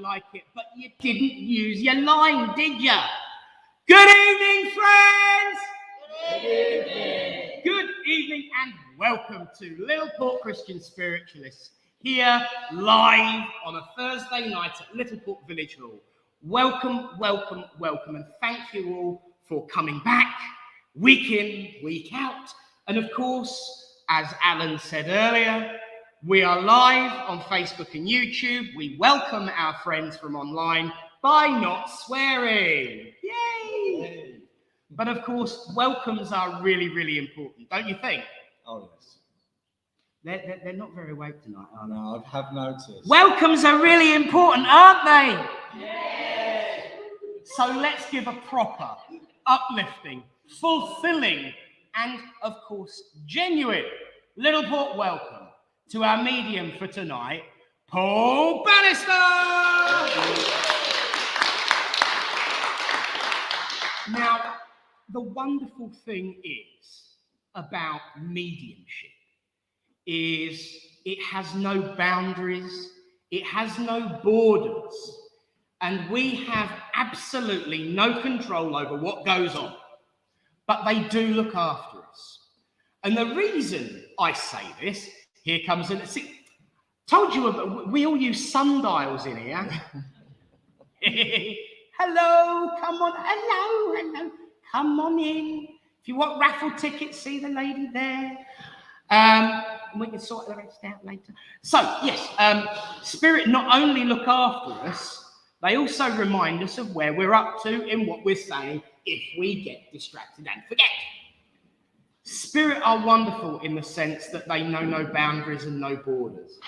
like it. But you didn't use your line, did you? Good evening, friends! Good evening. Good evening and welcome to Littleport Christian Spiritualists, here live on a Thursday night at Littleport Village Hall. Welcome, welcome, welcome, and thank you all for coming back week in, week out. And of course, as Alan said earlier, we are live on Facebook and YouTube. We welcome our friends from online by not swearing. Yay! But of course, welcomes are really, really important, don't you think? Oh, yes. They're not very awake tonight, are they? No, I have noticed. Welcomes are really important, aren't they? Yes! So let's give a proper, uplifting, fulfilling, and of course, genuine Littleport welcome to our medium for tonight, Paul Bannister! Now, the wonderful thing is about mediumship is it has no boundaries, it has no borders, and we have absolutely no control over what goes on, but they do look after us. And the reason I say this, here comes an... See, told you, we all use sundials in here. Hello, come on, hello, come on in. If you want raffle tickets, see the lady there. We can sort the rest out later. So, yes, Spirit not only look after us, they also remind us of where we're up to in what we're saying if we get distracted and forget. Spirit are wonderful in the sense that they know no boundaries and no borders.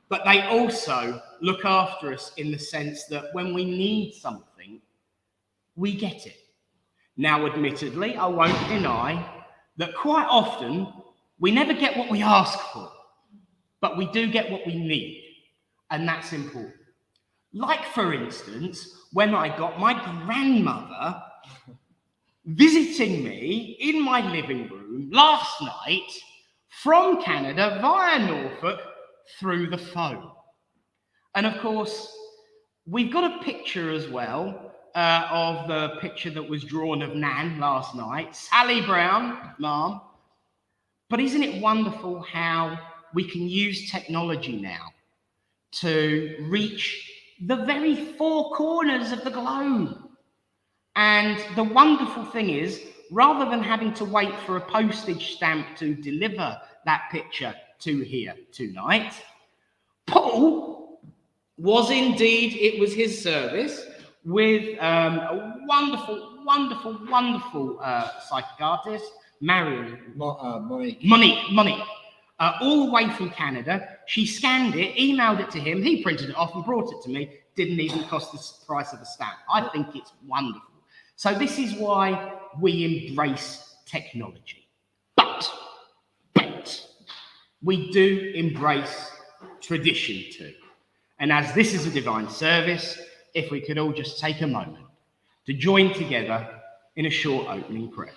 But they also look after us in the sense that when we need something, we get it. Now, admittedly, I won't deny that quite often we never get what we ask for, but we do get what we need, and that's important. Like, for instance, when I got my grandmother visiting me in my living room last night from Canada via Norfolk through the phone. And of course, we've got a picture as well of the picture that was drawn of Nan last night, Sally Brown, Mum. But isn't it wonderful how we can use technology now to reach the very four corners of the globe? And the wonderful thing is, rather than having to wait for a postage stamp to deliver that picture to here tonight, Paul was indeed, it was his service with a wonderful, wonderful, wonderful psychic artist, Monique, all the way from Canada. She scanned it, emailed it to him, he printed it off and brought it to me. Didn't even cost the price of a stamp. I think it's wonderful. So this is why we embrace technology. But we do embrace tradition too. And as this is a divine service, if we could all just take a moment to join together in a short opening prayer.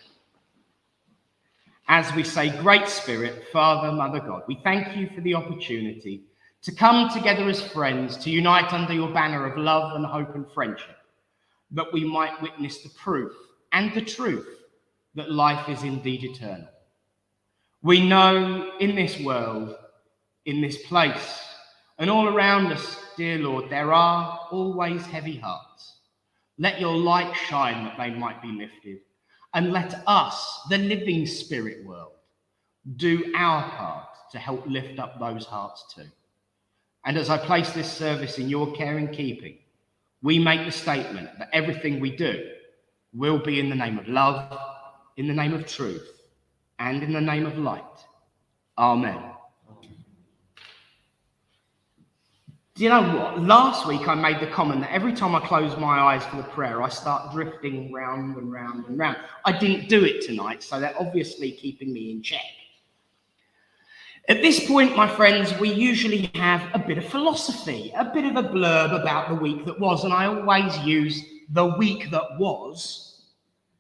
As we say, Great Spirit, Father, Mother God, we thank you for the opportunity to come together as friends, to unite under your banner of love and hope and friendship, that we might witness the proof and the truth that life is indeed eternal. We know in this world, in this place, and all around us, dear Lord, there are always heavy hearts. Let your light shine that they might be lifted. And let us, the living spirit world, do our part to help lift up those hearts too. And as I place this service in your care and keeping, we make the statement that everything we do will be in the name of love, in the name of truth, and in the name of light. Amen. Do you know what? Last week I made the comment that every time I close my eyes for the prayer, I start drifting round and round and round. I didn't do it tonight, so they're obviously keeping me in check. At this point, my friends, we usually have a bit of philosophy, a bit of a blurb about the week that was, and I always use the week that was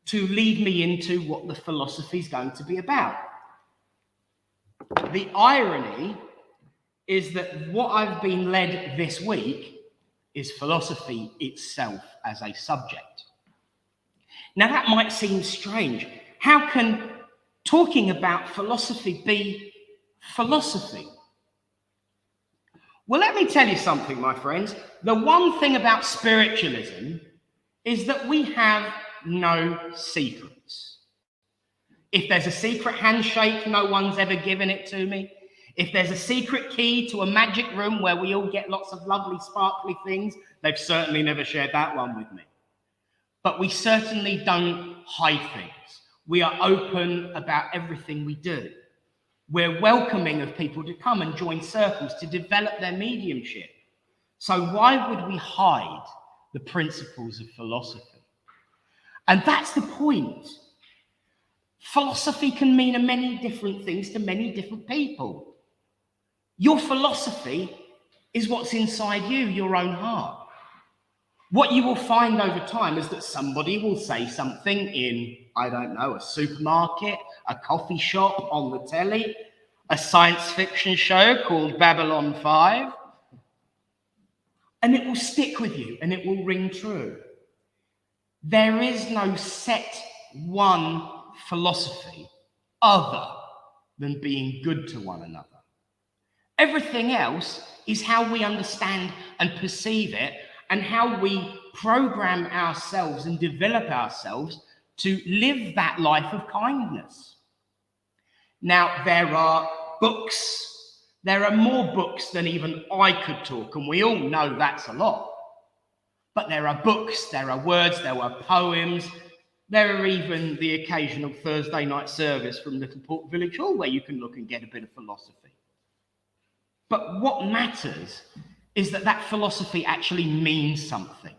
to lead me into what the philosophy is going to be about. The irony is that what I've been led this week is philosophy itself as a subject. Now that might seem strange. How can talking about philosophy be philosophy? Well, let me tell you something, my friends. The one thing about spiritualism is that we have no secrets. If there's a secret handshake, no one's ever given it to me. If there's a secret key to a magic room where we all get lots of lovely, sparkly things, they've certainly never shared that one with me. But we certainly don't hide things. We are open about everything we do. We're welcoming of people to come and join circles to develop their mediumship. So why would we hide the principles of philosophy? And that's the point. Philosophy can mean many different things to many different people. Your philosophy is what's inside you, your own heart. What you will find over time is that somebody will say something in, I don't know, a supermarket, a coffee shop, on the telly, a science fiction show called Babylon 5, and it will stick with you and it will ring true. There is no set one philosophy other than being good to one another. Everything else is how we understand and perceive it, and how we program ourselves and develop ourselves to live that life of kindness. Now, there are books. There are more books than even I could talk, and we all know that's a lot. But there are books, there are words, there are poems, there are even the occasional Thursday night service from Littleport Village Hall where you can look and get a bit of philosophy. But what matters is that that philosophy actually means something.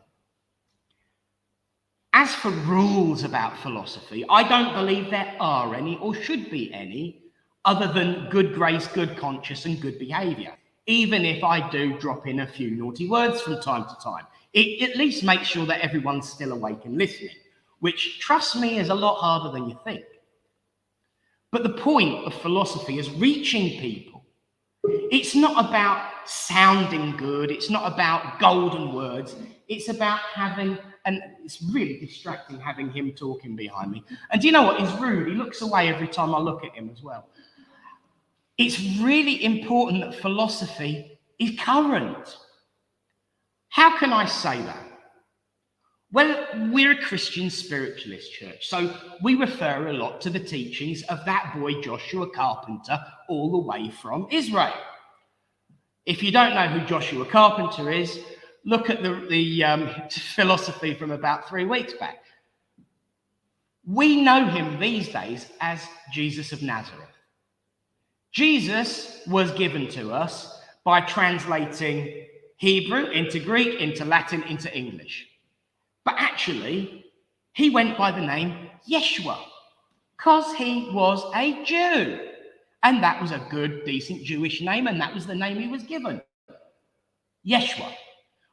As for rules about philosophy, I don't believe there are any or should be any other than good grace, good conscience, and good behaviour, even if I do drop in a few naughty words from time to time. It at least makes sure that everyone's still awake and listening, which, trust me, is a lot harder than you think. But the point of philosophy is reaching people. It's not about sounding good. It's not about golden words. It's about having, and it's really distracting having him talking behind me. And do you know what? He's rude. He looks away every time I look at him as well. It's really important that philosophy is current. How can I say that? Well, we're a Christian spiritualist church, so we refer a lot to the teachings of that boy Joshua Carpenter all the way from Israel. If you don't know who Joshua Carpenter is, look at the philosophy from about 3 weeks back. We know him these days as Jesus of Nazareth. Jesus was given to us by translating Hebrew into Greek, into Latin, into English. But actually, he went by the name Yeshua because he was a Jew. And that was a good, decent Jewish name, and that was the name he was given. Yeshua.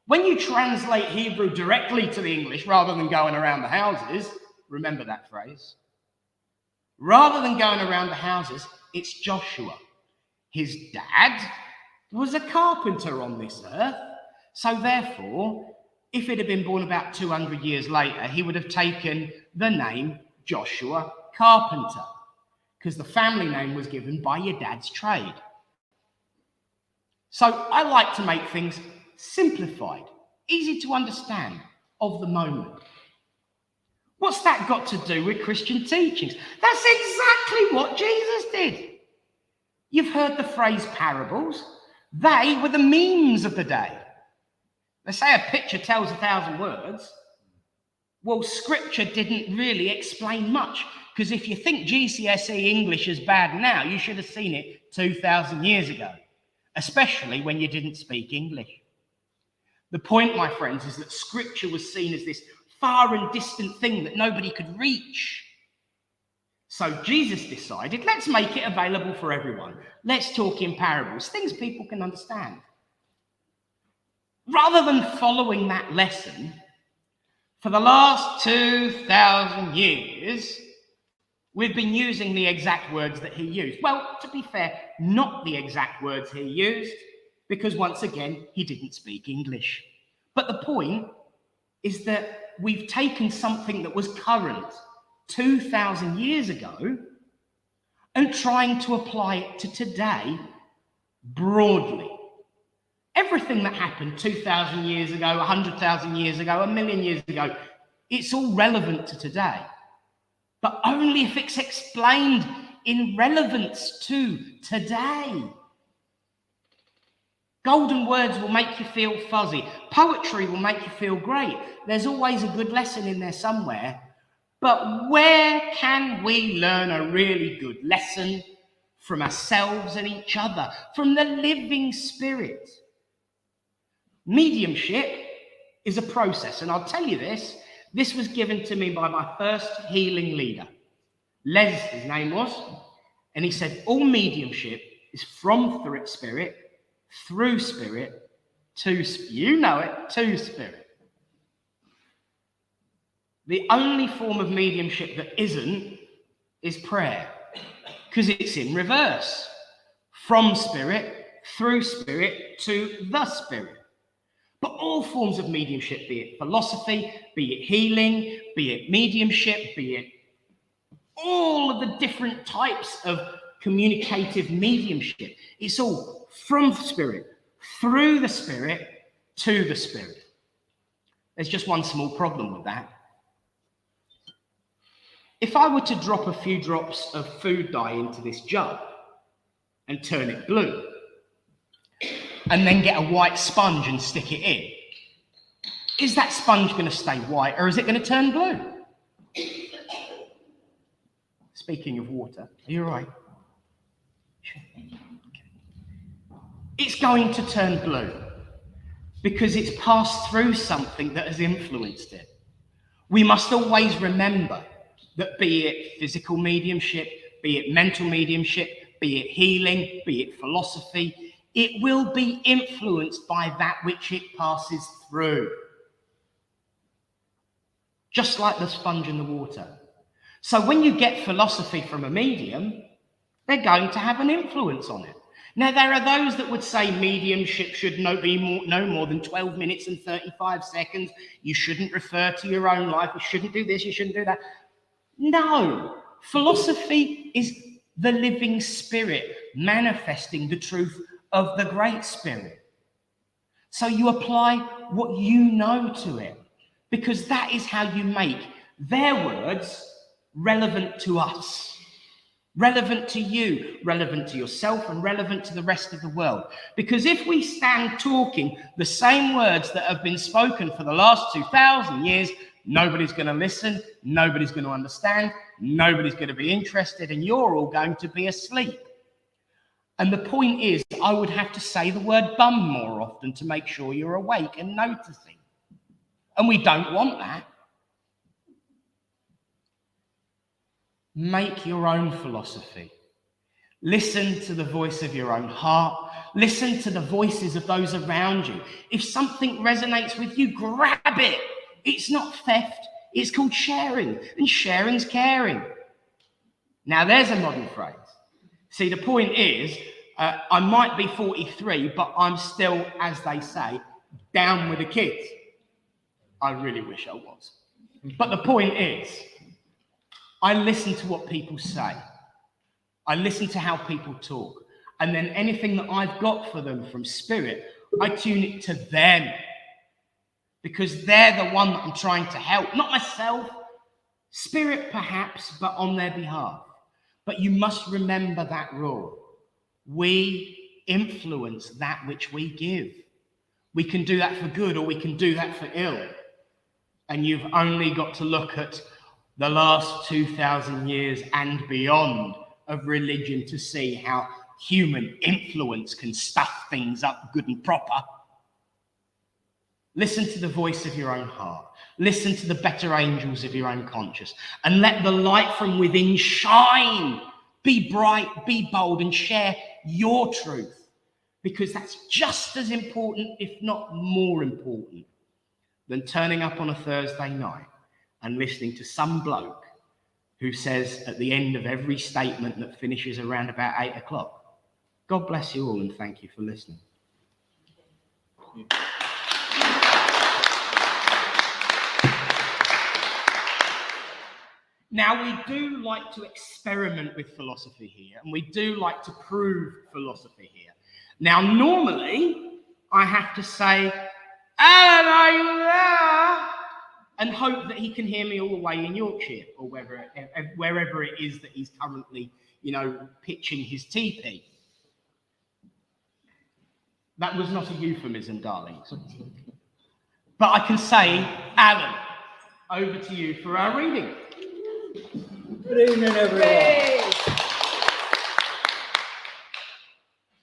When you translate Hebrew directly to the English rather than going around the houses, remember that phrase. Rather than going around the houses, it's Joshua. His dad was a carpenter on this earth. So therefore, if it had been born about 200 years later, he would have taken the name Joshua Carpenter, because the family name was given by your dad's trade. So I like to make things simplified, easy to understand, of the moment. What's that got to do with Christian teachings? That's exactly what Jesus did. You've heard the phrase parables. They were the memes of the day. They say a picture tells 1,000 words. Well, scripture didn't really explain much, because if you think GCSE English is bad now, you should have seen it 2,000 years ago, especially when you didn't speak English. The point, my friends, is that scripture was seen as this far and distant thing that nobody could reach. So Jesus decided, let's make it available for everyone. Let's talk in parables, things people can understand. Rather than following that lesson, for the last 2,000 years, we've been using the exact words that he used. Well, to be fair, not the exact words he used. because once again, he didn't speak English. But the point is that we've taken something that was current 2,000 years ago and trying to apply it to today broadly. Everything that happened 2,000 years ago, 100,000 years ago, 1,000,000 years ago, it's all relevant to today. But only if it's explained in relevance to today. Golden words will make you feel fuzzy. Poetry will make you feel great. There's always a good lesson in there somewhere. But where can we learn a really good lesson from ourselves and each other, from the living spirit? Mediumship is a process, and I'll tell you this was given to me by my first healing leader. Les, his name was, and he said, all mediumship is from spirit, through spirit, to, you know it, to spirit. The only form of mediumship that isn't is prayer, because it's in reverse. From spirit, through spirit, to the spirit. But all forms of mediumship, be it philosophy, be it healing, be it mediumship, be it all of the different types of communicative mediumship, it's all from spirit, through the spirit, to the spirit. There's just one small problem with that. If I were to drop a few drops of food dye into this jug and turn it blue, and then get a white sponge and stick it in, is that sponge going to stay white or is it going to turn blue? Speaking of water, are you all right? Sure. Okay. It's going to turn blue because it's passed through something that has influenced it. We must always remember that, be it physical mediumship, be it mental mediumship, be it healing, be it philosophy, it will be influenced by that which it passes through. Just like the sponge in the water. So when you get philosophy from a medium, they're going to have an influence on it. Now, there are those that would say mediumship should be no more than 12 minutes and 35 seconds. You shouldn't refer to your own life. You shouldn't do this. You shouldn't do that. No, philosophy is the living spirit manifesting the truth of the great spirit. So you apply what you know to it, because that is how you make their words relevant to us, relevant to you, relevant to yourself, and relevant to the rest of the world. Because if we stand talking the same words that have been spoken for the last 2,000 years, nobody's going to listen, nobody's going to understand, nobody's going to be interested, and you're all going to be asleep. And the point is, I would have to say the word bum more often to make sure you're awake and noticing. And we don't want that. Make your own philosophy. Listen to the voice of your own heart. Listen to the voices of those around you. If something resonates with you, grab it. It's not theft. It's called sharing. And sharing's caring. Now, there's a modern phrase. See, the point is, I might be 43, but I'm still, as they say, down with the kids. I really wish I was. But the point is, I listen to what people say. I listen to how people talk. And then anything that I've got for them from spirit, I tune it to them. Because they're the one that I'm trying to help, not myself. Spirit perhaps, but on their behalf. But you must remember that rule. We influence that which we give. We can do that for good or we can do that for ill. And you've only got to look at the last 2,000 years and beyond of religion to see how human influence can stuff things up good and proper. Listen to the voice of your own heart. Listen to the better angels of your own conscience. And let the light from within shine. Be bright, be bold, and share your truth. Because that's just as important, if not more important, than turning up on a Thursday night and listening to some bloke who says at the end of every statement that finishes around about 8 o'clock, God bless you all and thank you for listening. Now, we do like to experiment with philosophy here, and we do like to prove philosophy here. Now, normally, I have to say, Alan, are you there? And hope that he can hear me all the way in Yorkshire, or wherever it is that he's currently, pitching his teepee. That was not a euphemism, darlings. But I can say, Alan, over to you for our reading. Good evening, everyone.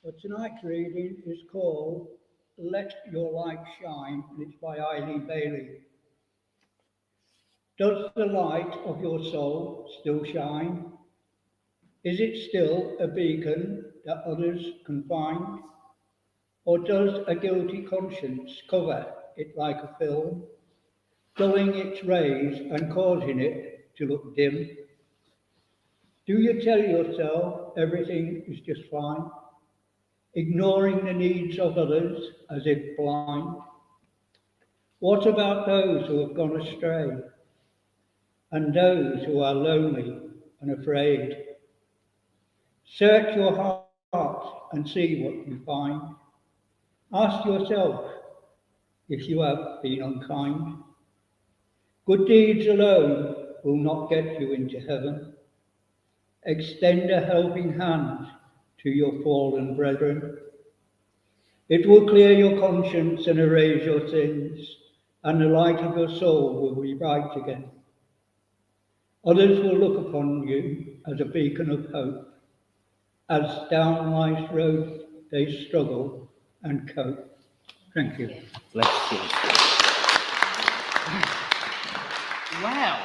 So tonight's reading is called Let Your Light Shine, and it's by Eileen Bailey. Does the light of your soul still shine? Is it still a beacon that others can find? Or does a guilty conscience cover it like a film, dulling its rays and causing it to look dim? Do you tell yourself everything is just fine, ignoring the needs of others as if blind? What about those who have gone astray, and those who are lonely and afraid? Search your heart and see what you find. Ask yourself if you have been unkind. Good deeds alone will not get you into heaven. Extend a helping hand to your fallen brethren. It will clear your conscience and erase your sins, and the light of your soul will be bright again. Others will look upon you as a beacon of hope, as down life's road they struggle and cope. Thank you. Bless you. Well,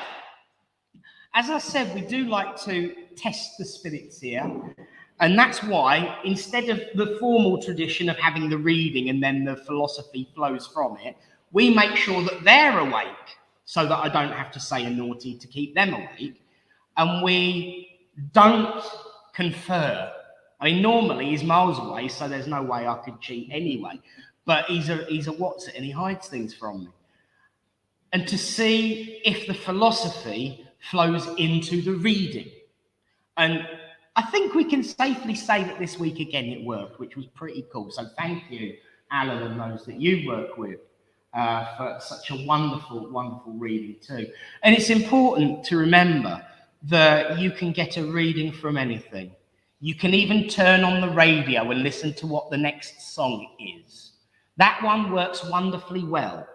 as I said, we do like to test the spirits here. And that's why, instead of the formal tradition of having the reading and then the philosophy flows from it, we make sure that they're awake so that I don't have to say a naughty to keep them awake. And we don't confer. I mean, normally he's miles away, so there's no way I could cheat anyway. But he's a what's it, and he hides things from me. And to see if the philosophy flows into the reading. And I think we can safely say that this week again it worked, which was pretty cool. So thank you, Alan, and those that you work with for such a wonderful, wonderful reading too. And it's important to remember that you can get a reading from anything. You can even turn on the radio and listen to what the next song is. That one works wonderfully well.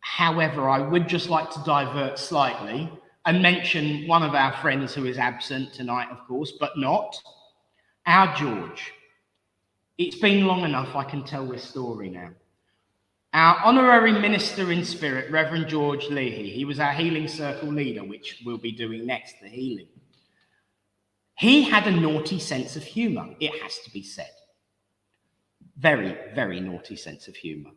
However, I would just like to divert slightly and mention one of our friends who is absent tonight, of course, but not our George. It's been long enough I can tell this story now. Our honorary minister in spirit, Reverend George Leahy, he was our healing circle leader, which we'll be doing next, the healing. He had a naughty sense of humour, it has to be said. Very, very naughty sense of humour.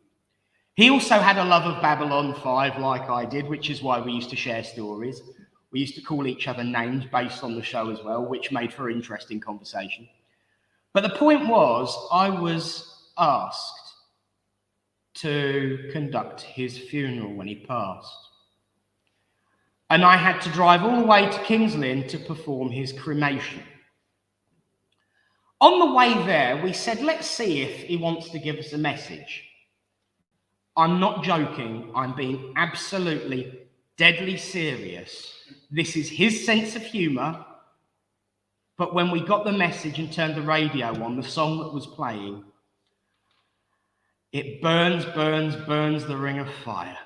He also had a love of Babylon 5, like I did, which is why we used to share stories. We used to call each other names based on the show as well, which made for interesting conversation. But the point was, I was asked to conduct his funeral when he passed. And I had to drive all the way to King's Lynn to perform his cremation. On the way there, we said, let's see if he wants to give us a message. I'm not joking, I'm being absolutely deadly serious. This is his sense of humour, but when we got the message and turned the radio on, the song that was playing, it burns, burns, burns the ring of fire.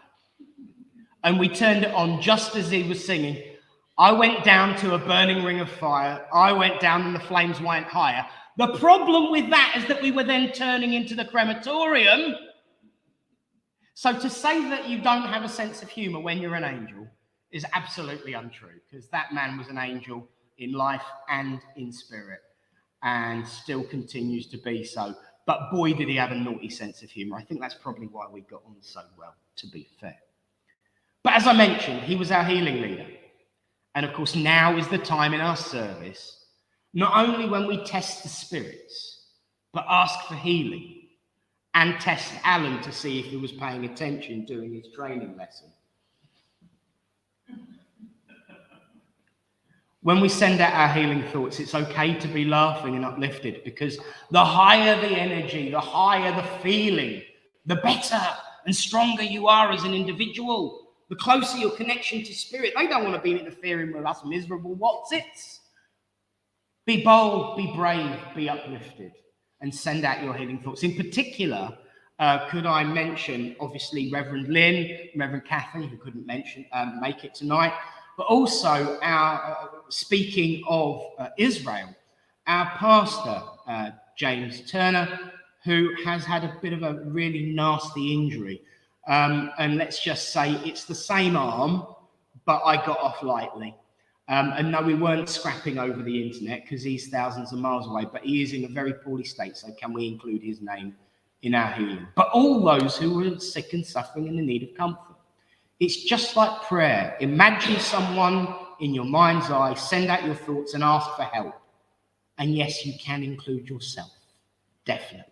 And we turned it on just as he was singing. I went down to a burning ring of fire. I went down and the flames went higher. The problem with that is that we were then turning into the crematorium. So to say that you don't have a sense of humour when you're an angel is absolutely untrue, because that man was an angel in life and in spirit and still continues to be so. But boy, did he have a naughty sense of humour. I think that's probably why we got on so well, to be fair. But as I mentioned, he was our healing leader. And of course, now is the time in our service, not only when we test the spirits, but ask for healing. and test Alan to see if he was paying attention during his training lesson. When we send out our healing thoughts, it's okay to be laughing and uplifted, because the higher the energy, the higher the feeling, the better and stronger you are as an individual, the closer your connection to spirit. They don't want to be interfering with us miserable what's-its. Be bold, be brave, be uplifted, and send out your healing thoughts. In particular, could I mention, obviously, Reverend Lynn, Reverend Kathy, who couldn't make it tonight, but also our, speaking of Israel, our pastor, James Turner, who has had a bit of a really nasty injury. And let's just say it's the same arm, but I got off lightly. And no, we weren't scrapping over the internet because he's thousands of miles away, but he is in a very poorly state, so can we include his name in our healing? But all those who are sick and suffering and in need of comfort. It's just like prayer. Imagine someone in your mind's eye, send out your thoughts and ask for help. And yes, you can include yourself, definitely.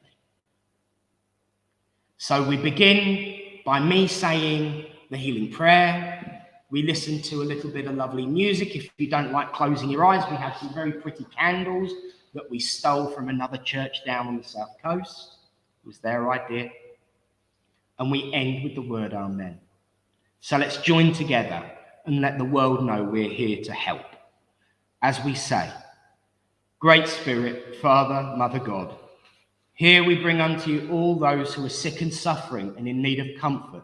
So we begin by me saying the healing prayer. We listen to a little bit of lovely music. If you don't like closing your eyes, we have some very pretty candles that we stole from another church down on the south coast. It was their idea. And we end with the word Amen. So let's join together and let the world know we're here to help. As we say, Great Spirit, Father, Mother God, here we bring unto you all those who are sick and suffering and in need of comfort,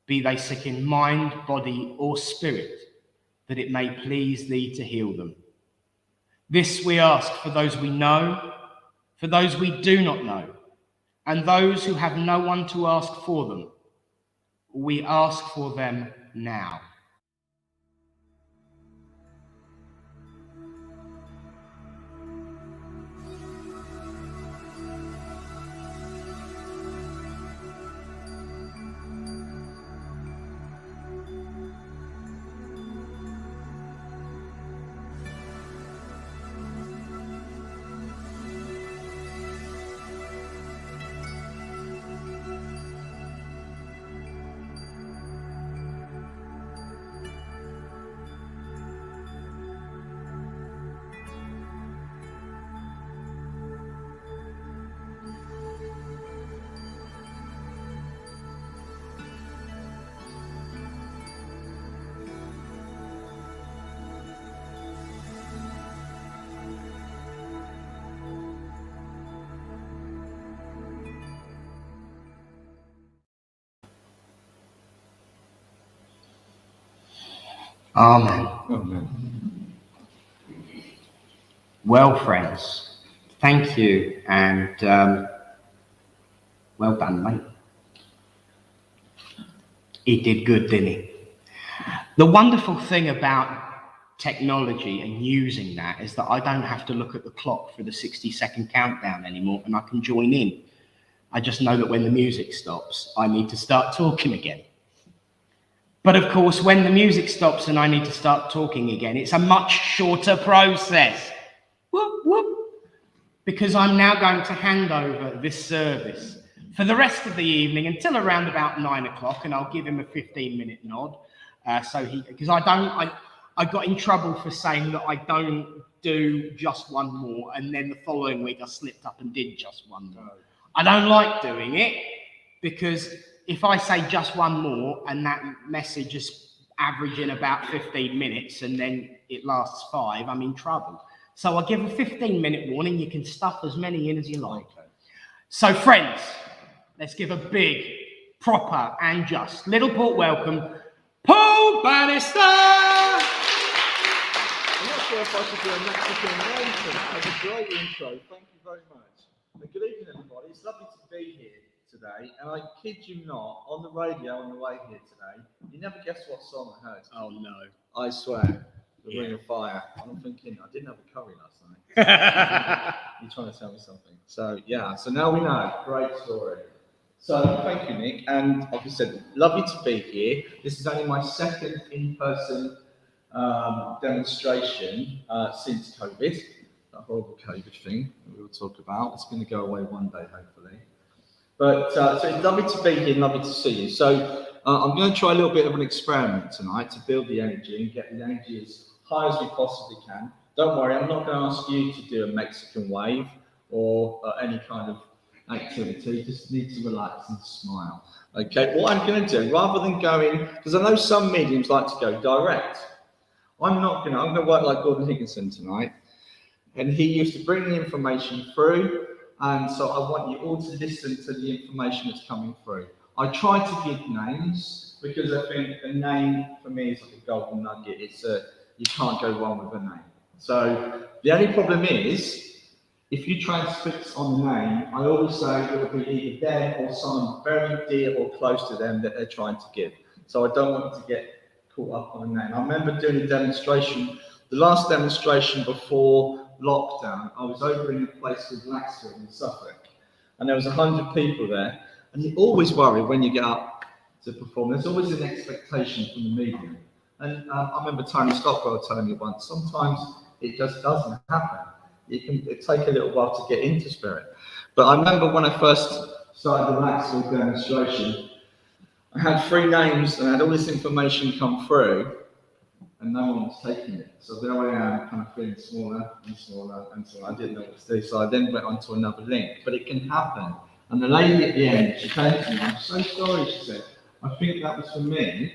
be they sick in mind, body, or spirit, that it may please thee to heal them. This we ask for those we know, for those we do not know, and those who have no one to ask for them. We ask for them now. Amen. Amen. Well, friends, thank you, and well done, mate. He did good, didn't he? The wonderful thing about technology and using that is that I don't have to look at the clock for the 60-second countdown anymore, and I can join in. I just know that when the music stops, I need to start talking again. But of course, when the music stops and I need to start talking again, it's a much shorter process. Whoop, whoop. Because I'm now going to hand over this service for the rest of the evening until around about 9 o'clock, and I'll give him a 15-minute nod. Because I got in trouble for saying that I don't do just one more, and then the following week I slipped up and did just one more. I don't like doing it, because if I say just one more and that message is averaging about 15 minutes and then it lasts 5, I'm in trouble. So I give a 15-minute warning. You can stuff as many in as you like. So friends, let's give a big, proper and just Littleport welcome, Paul Bannister! I'm not sure if I should do a Mexican name. That was a great intro. Thank you very much. And good evening, everybody. It's lovely to be here today. And I kid you not, on the radio on the way here today, you never guess what song I heard. Oh, no. I swear. The Ring of Fire. I'm thinking, I didn't have a curry last night. You're trying to tell me something. So, yeah. So now we know. Great story. So, thank you, Nick. And like I said, lovely to be here. This is only my second in-person demonstration since COVID. That horrible COVID thing that we will talk about. It's going to go away one day, hopefully. But so it's lovely to be here, lovely to see you. So I'm going to try a little bit of an experiment tonight to build the energy and get the energy as high as we possibly can. Don't worry, I'm not going to ask you to do a Mexican wave or any kind of activity. You just need to relax and smile. Okay, what I'm going to do, rather than going, because I know some mediums like to go direct. I'm going to work like Gordon Higginson tonight. And he used to bring the information through. And so I want you all to listen to the information that's coming through. I try to give names because I think a name for me is like a golden nugget. It's you can't go wrong with a name. So the only problem is, if you try to fix on the name, I always say it will be either them or someone very dear or close to them that they're trying to give. So I don't want you to get caught up on a name. I remember doing a demonstration, the last demonstration before lockdown. I was over in a place called Bannister in Suffolk, and there was 100 people there. And you always worry when you get up to perform. There's always an expectation from the medium. And I remember Tony Stockwell telling me once, sometimes it just doesn't happen. It take a little while to get into spirit. But I remember when I first started the Bannister demonstration, I had 3 names and I had all this information come through, and no one was taking it. So there I am, kind of feeling smaller and smaller and smaller. I didn't know what to do, so I then went on to another link. But it can happen. And the lady at the end, she came to me, I'm so sorry, she said, I think that was for me.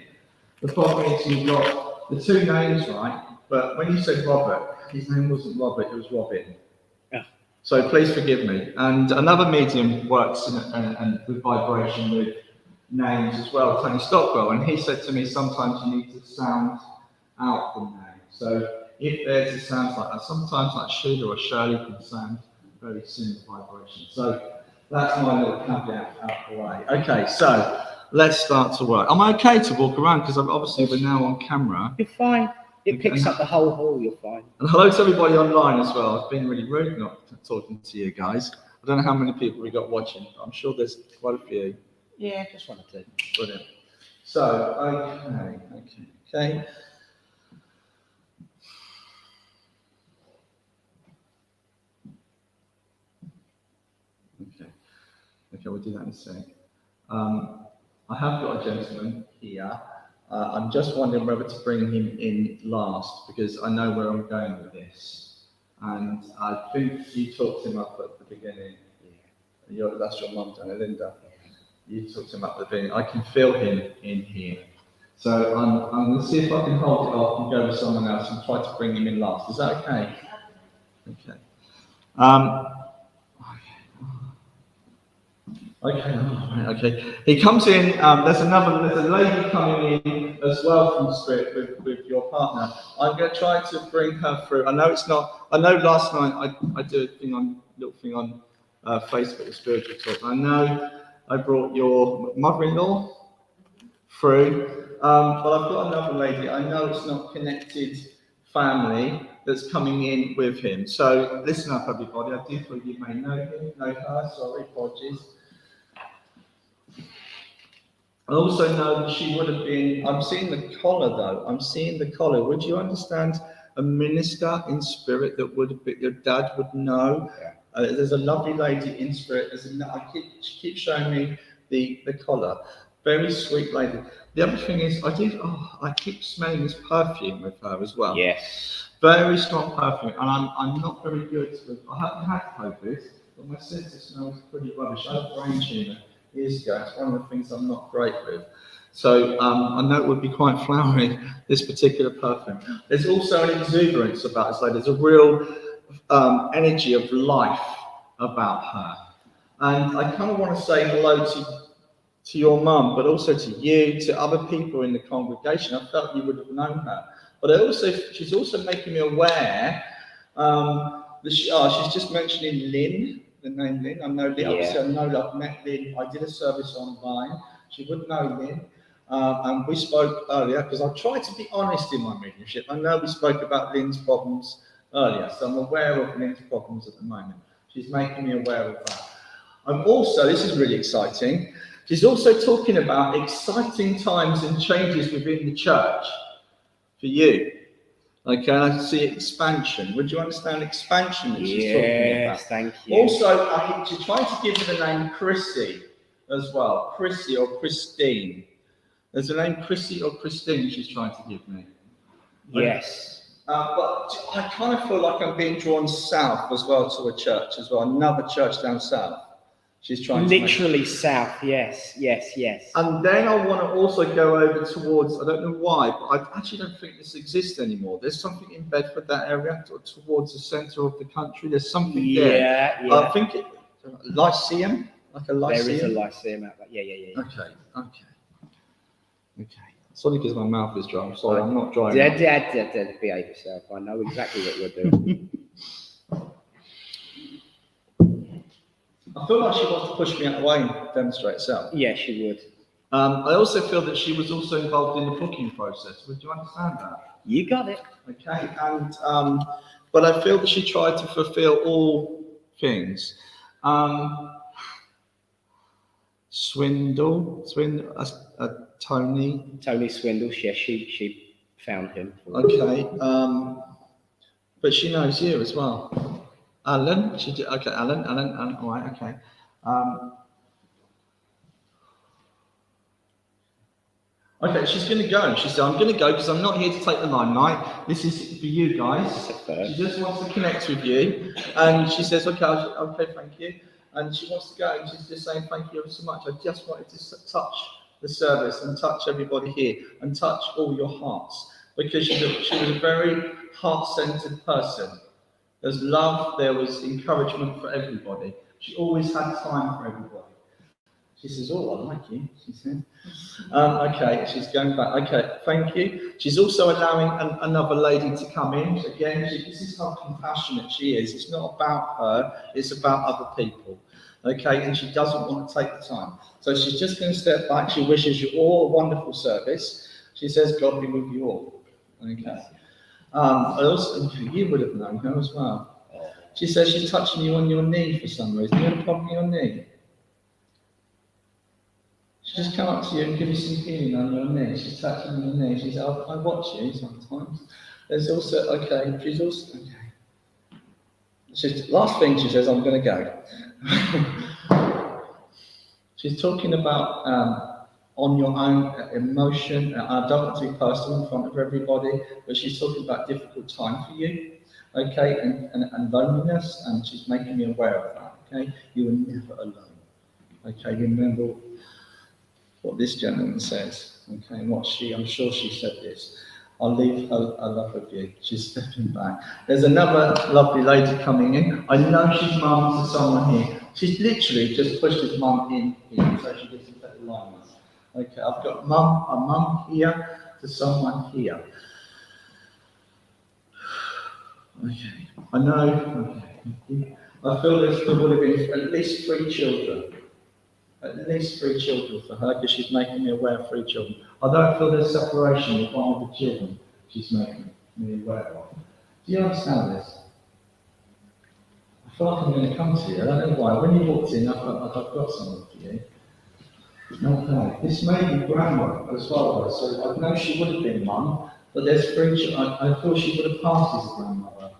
The problem is you've got the 2 names right, but when you said Robert, his name wasn't Robert, it was Robin. Yeah. So please forgive me. And another medium works and with vibration with names as well, Tony Stockwell, and he said to me, sometimes you need to sound out the name. So if there's a sound like that, sometimes like Sheila or Shirley can sound very similar vibration. So that's my little caveat out the way. Okay, so let's start to work. Am I okay to walk around? Because obviously we're now on camera. You're fine. It picks up the whole hall, you're fine. And hello to everybody online as well. I've been really rude not talking to you guys. I don't know how many people we got watching, but I'm sure there's quite a few. Yeah, just 1 or 2. Brilliant. So, okay. Okay, we'll do that in a sec. I have got a gentleman here. I'm just wondering whether to bring him in last because I know where I'm going with this. And I think you talked him up at the beginning. Yeah. That's your mum, Linda. You talked him up at the beginning. I can feel him in here. So I'm going to see if I can hold it off and go with someone else and try to bring him in last. Is that okay? Okay. Okay. He comes in. There's a lady coming in as well from Spirit with your partner. I'm going to try to bring her through. I know it's not. I know last night I did a little thing on Facebook with Spiritual Talk. I know I brought your mother-in-law through, but I've got another lady. I know it's not connected family that's coming in with him. So listen up, everybody. I do feel you may know him, know her. Sorry, apologies. I also know that she would have been, I'm seeing the collar though, I'm seeing the collar. Would you understand a minister in spirit that would have been, your dad would know? Yeah. There's a lovely lady in spirit, she keeps showing me the collar. Very sweet lady. The other thing is, I keep smelling this perfume with her as well. Yes. Very strong perfume, and I'm not very good with, I haven't had COVID, but my sense of smell is pretty rubbish. I had a brain tumour years ago. It's one of the things I'm not great with. So I know it would be quite flowery, this particular perfume. There's also an exuberance about it. So there's a real energy of life about her. And I kind of want to say hello to your mum, but also to you, to other people in the congregation. I felt you would have known her. But she's also making me aware that she's just mentioning Lynn. The name Lynn. I know Lynn. Yeah. Obviously, I know I've met Lynn. I did a service online. She would know Lynn. And we spoke earlier because I try to be honest in my mediumship. I know we spoke about Lynn's problems earlier, so I'm aware of Lynn's problems at the moment. She's making me aware of that. I'm also, this is really exciting, she's also talking about exciting times and changes within the church for you. Okay, I see expansion. Would you understand expansion that she's talking about? Yes, thank you. Also, she's trying to give her the name Chrissy. as well. Chrissy or Christine. There's a name Chrissy or Christine she's trying to give me. Yes. But I kind of feel like I'm being drawn south as well to a church as well, another church down south. She's trying Literally south, yes. And then I want to also go over towards, I don't know why, but I actually don't think this exists anymore. There's something in Bedford, that area, towards the centre of the country. There's something there. Yeah. I think Lyceum, like a Lyceum. There is a Lyceum out there. Yeah. Okay. It's only because my mouth is dry. I'm sorry, I'm not dry. Dad, behave yourself. I know exactly what you're doing. I feel like she wants to push me out of the way and demonstrate herself. Yeah, she would. I also feel that she was also involved in the booking process. Would you understand that? You got it. Okay, and but I feel that she tried to fulfill all things. Tony Swindles, yes, she found him. Okay, but she knows you as well. Alan, she did. Okay, Alan. All right, okay. Okay, she's going to go. She said, I'm going to go because I'm not here to take the limelight. This is for you guys. She just wants to connect with you. And she says, okay, thank you. And she wants to go. And she's just saying, thank you ever so much. I just wanted to touch the service and touch everybody here and touch all your hearts. Because she was a very heart-centered person. There's love, there was encouragement for everybody. She always had time for everybody. She says, oh, I like you, she said. Okay, she's going back. Okay, thank you. She's also allowing another lady to come in. Again, this is how compassionate she is. It's not about her, it's about other people. Okay, and she doesn't want to take the time. So she's just going to step back. She wishes you all a wonderful service. She says, God be with you all. Okay. Also, you would have known her as well. She says she's touching you on your knee for some reason. You have a problem with your knee? She just come up to you and give you some healing on your knee. She's touching on your knee. She says, I watch you sometimes. There's also, okay, she's also, okay. She's, last thing she says, I'm going to go. She's talking about on your own emotion. I don't want to be personal in front of everybody, but she's talking about difficult time for you, okay, and loneliness, and she's making me aware of that, okay? You are never alone, okay? Remember what this gentleman says, okay, and I'm sure she said this. I'll leave her love with you. She's stepping back. There's another lovely lady coming in. I know she's mum to someone here. She's literally just pushed his mum in here, so she doesn't take the line. Okay, I've got a mum here to someone here. Okay, I know. Okay. I feel there would have been at least 3 children. At least 3 children for her, because she's making me aware of 3 children. I don't feel there's separation with one of the children she's making me aware of. Do you understand this? I feel like I'm going to come to you. I don't know why. When you walked in, I felt like I've got something for you. Okay, this may be grandma as well, though, so I know she would have been mum, but there's 3 children. I feel she would have passed as a grandmother.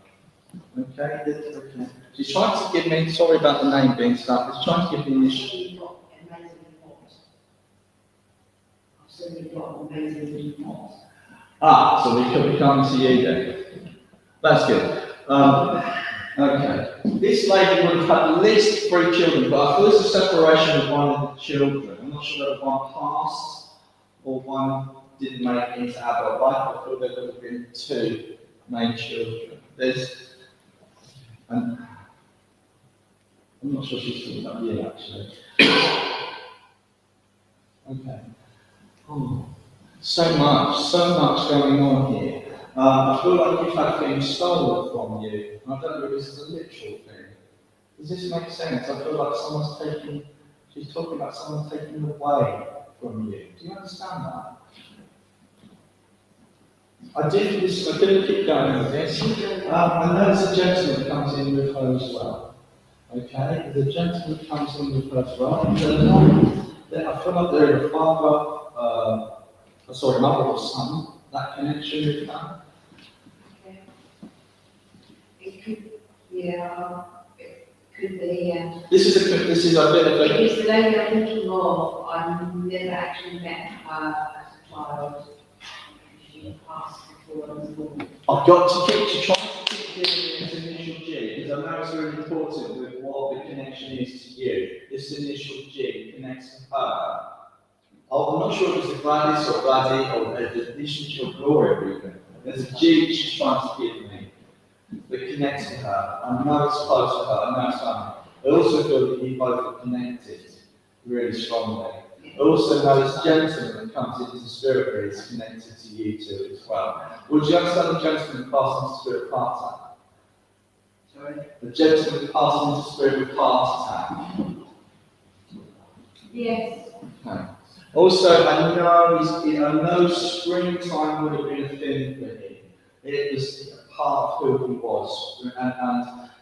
Okay. She's trying to give me, sorry about the name being stuck, she's trying to give me this. So we could be coming to you then. That's good. Okay. This lady would have had at least 3 children, but I feel there's a separation with one of the children. I'm not sure whether one passed or one didn't make it into adult life. I feel there would have been 2 main children. I'm not sure she's talking about you actually. Okay. Oh, so much going on here. I feel like you've had things stolen from you. I don't know if this is a literal thing. Does this make sense? I feel like she's talking about someone taking away from you. Do you understand that? I'm going to keep going with this. And there's a gentleman that comes in with her as well. Okay? The gentleman comes in with her as well. I feel like they're a mother or son, that connection with her. It could Could be, This is a bit of a. It's the lady I'm thinking of. I've never actually met her as a child. She passed before I was born. I've got to try to keep giving this initial G, because I know it's really important with what the connection is to you. This initial G connects to her. Oh, I'm not sure if it's a Gladys or Gladys or the initial G or Gloria even. There's a G she's trying to give me that connects to her. I know it's close to her, I know it's family. I also feel that you both are connected really strongly. I also know this gentleman that comes into the spirit realm is connected to you two as well. Would you understand the gentleman passing into spirit part time? Sorry? The gentleman passing into spirit part time. Yes. Okay. Also, I know springtime would have been a thing for him. It was a part of who he was, and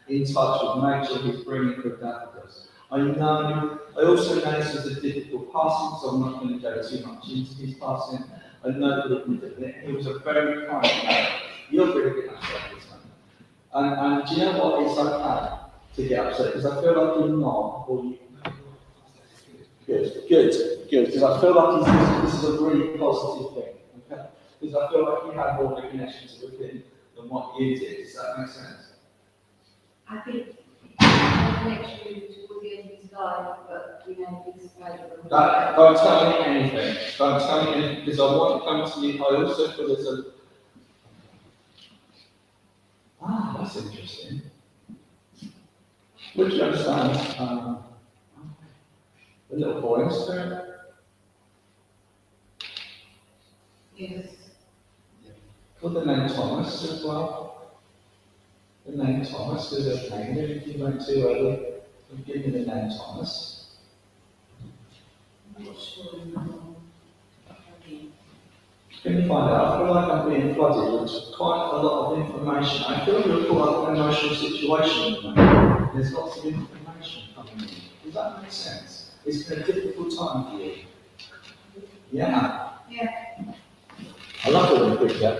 in touch with nature, he's bringing good daffodils. I also know this was a difficult passing, so I'm not going to go too much into his passing. I know that he was a very kind man. You're really good at this man. And do you know what? It's okay to get upset, because I feel like you're not, or you. Good, because I feel like this is a really positive thing, okay? Because I feel like you had more of a connection with him than what you did. Does that make sense? I think the connection towards the end of his life, but we know he's available. Don't tell me anything. Don't tell me anything, because I want to come to you. I also feel there's a. That's interesting. Would you understand? The little boy in spirit. Yes. Put the name Thomas as well. The name Thomas, because there's a name. If you went too early, give me the name Thomas. I'm not sure. Can you find out? I feel like I'm being flooded with quite a lot of information. I feel you're caught up in an emotional situation at the moment. There's lots of information coming in. Does that make sense? It's been a difficult time for you. Yeah. Yeah. I love it when you pick that.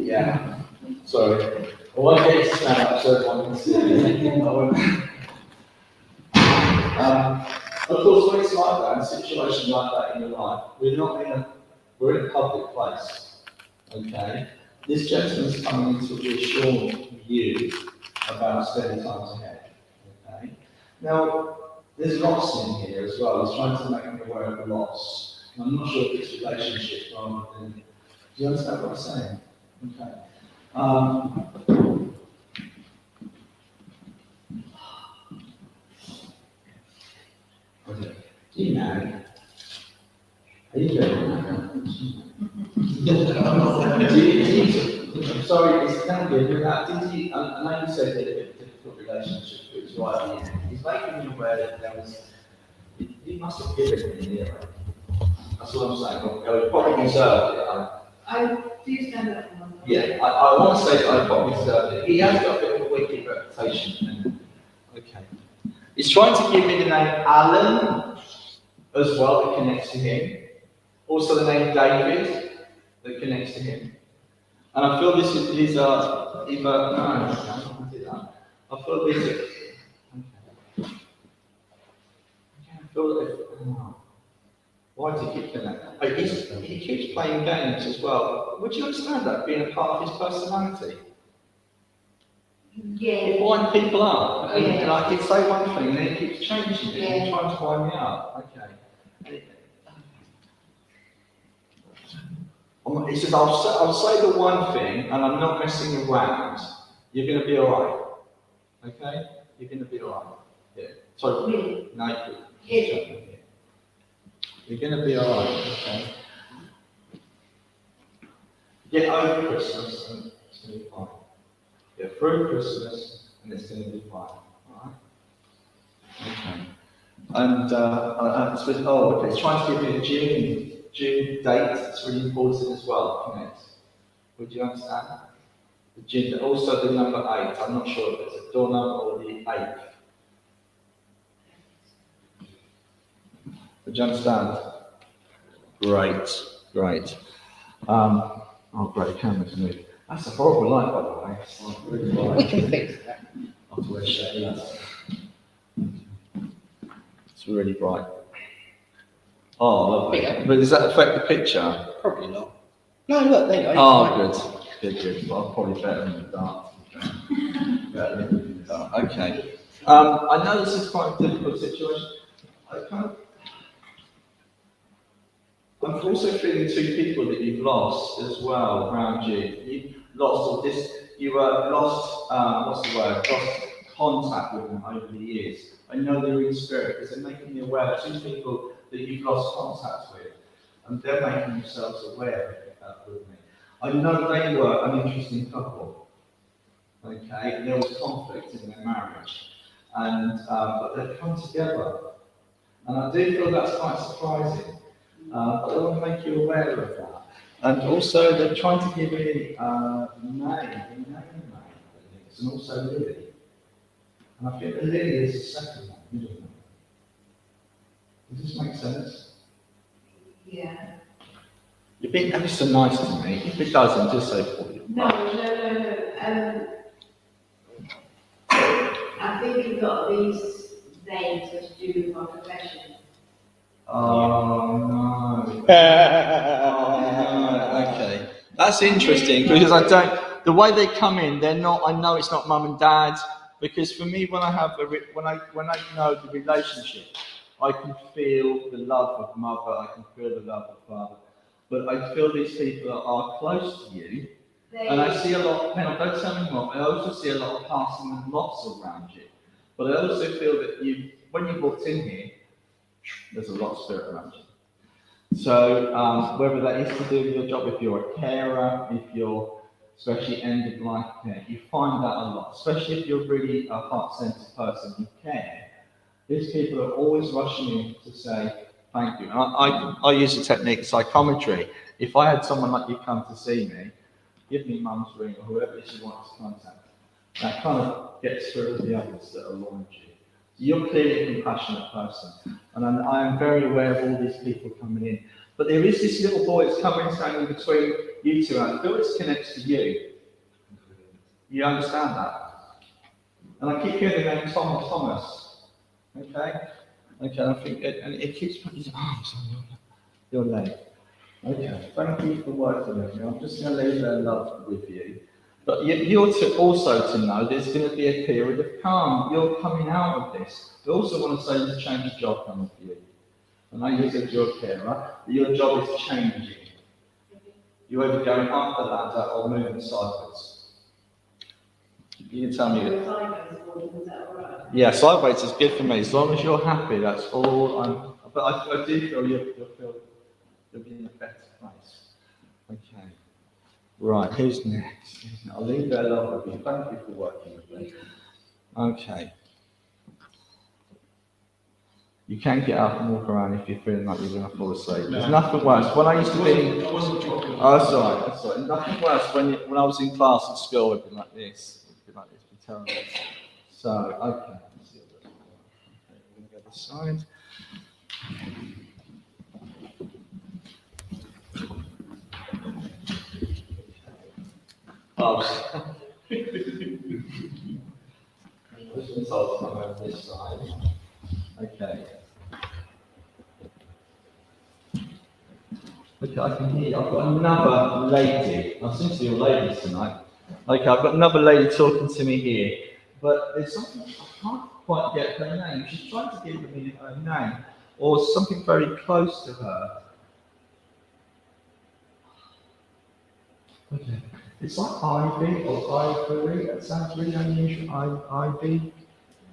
Yeah. Sorry. I want to get you to stand up so everyone can see me. Of course, when it's like that, in a situation like that in your life, we're in a public place. Okay? This gentleman's coming in to reassure you about spending time ahead. Okay? Now, there's loss in here as well. He's trying to make me aware of the loss. And I'm not sure if it's relationship rather than. Do you understand what I'm saying? Okay. Do you know? Are you doing Sorry, it's kind of good. I know you said that it's a difficult relationship, but it's right at the end. He's making me aware that there was. He must have given it in here. That's what I'm saying. I probably deserved it. I do stand up for myself. Yeah, I want to say that I probably deserved it. He has got a bit of a wicked reputation. Okay. He's trying to give me the name Alan as well that connects to him. Also the name David that connects to him. And I feel this is these are either no, I did that. I feel these are okay. I feel that why does he keep doing that? He keeps playing games as well. Would you understand that being a part of his personality? Yeah. He winds people up. Yeah. And I can say one thing and then he keeps changing it and Yeah. trying to wind me up. Okay. He says, I'll say the one thing and I'm not messing around. You're going to be alright. Okay? You're going to be alright. Yeah. So, Really? no, Yeah. you're going to be alright. Okay? Get over Christmas and it's going to be fine. Get through Christmas and it's going to be fine. Alright? Okay. And, okay, it's trying to give you a June date, it's really important as well, connect. Would you understand? The June, also the number 8, I'm not sure if it's a door number or the 8th. Would you understand? Great. Oh great, camera's moved. That's a horrible light by the way. It's really bright. I have to wear shades. It's really bright. Oh, lovely. Bigger. But does that affect the picture? Probably not. No, look, there you go. Oh, it's fine. good. Well, probably better in the dark. Better in the dark. Okay. I know this is quite a difficult situation. I'm also feeling two people that you've lost as well around you. You've lost lost contact with them over the years. I know they're in spirit because they're making me aware of two people that you've lost contact with, and they're making themselves aware of it with me. I know they were an interesting couple. Okay, there was conflict in their marriage, and but they've come together, and I do feel that's quite surprising. But I want to make you aware of that. And also, they're trying to give me May, and also Lily. And I think that Lily is the second one, isn't it? Does this make sense? Yeah. You're being ever so nice to me. If it doesn't, just say for you. No. I think you've got these names that to do with my profession. Oh no. Okay. That's interesting because the way they come in, I know it's not mum and dad, because for me, when I know the relationship, I can feel the love of mother, I can feel the love of father. But I feel these people are close to you, and I see a lot, don't tell me more, I also see a lot of passing and loss around you. But I also feel that when you walked in here, there's a lot of spirit around you. So whether that is to do with your job, if you're a carer, if you're especially end of life care, you find that a lot, especially if you're really a heart-centered person, you care. These people are always rushing in to say thank you. And I use the technique of psychometry. If I had someone like you come to see me, give me mum's ring or whoever it is you want to contact, that kind of gets through the others that are around you. You're clearly a compassionate person, and I am very aware of all these people coming in. But there is this little boy that's coming standing between you two, and I feel it connects to you. You understand that? And I keep hearing the name Thomas. Okay? Okay, and I think it keeps putting his arms on your leg. Okay, thank you for working with me. I'm just going to leave their love with you. But you're also to know there's going to be a period of calm. You're coming out of this. I also want to say there's a change of job coming for you. I know you said you're a carer, but your job is changing. You're either going up the ladder or moving sideways. You can tell me. Yeah, sideways is good for me. As long as you're happy, that's all. But I do feel you'll be in a better place. Okay. Right, who's next? I'll leave that alone with you. Thank you for working with me. Okay. You can get up and walk around if you're feeling like you're going to fall asleep. There's nothing worse. When I used to be... Oh, that's all right. Nothing worse when I was in class at school, it'd be like this. It'd be terrible. So, okay. We're going to go this side. Oh, this one's on this side. Okay. Okay, I can hear you. I've got another lady. I seem to be all ladies tonight. Okay, I've got another lady talking to me here. But there's something, I can't quite get her name. She's trying to give me her name, or something very close to her. Okay. It's like ivy or ivory. That sounds really unusual. Ivy.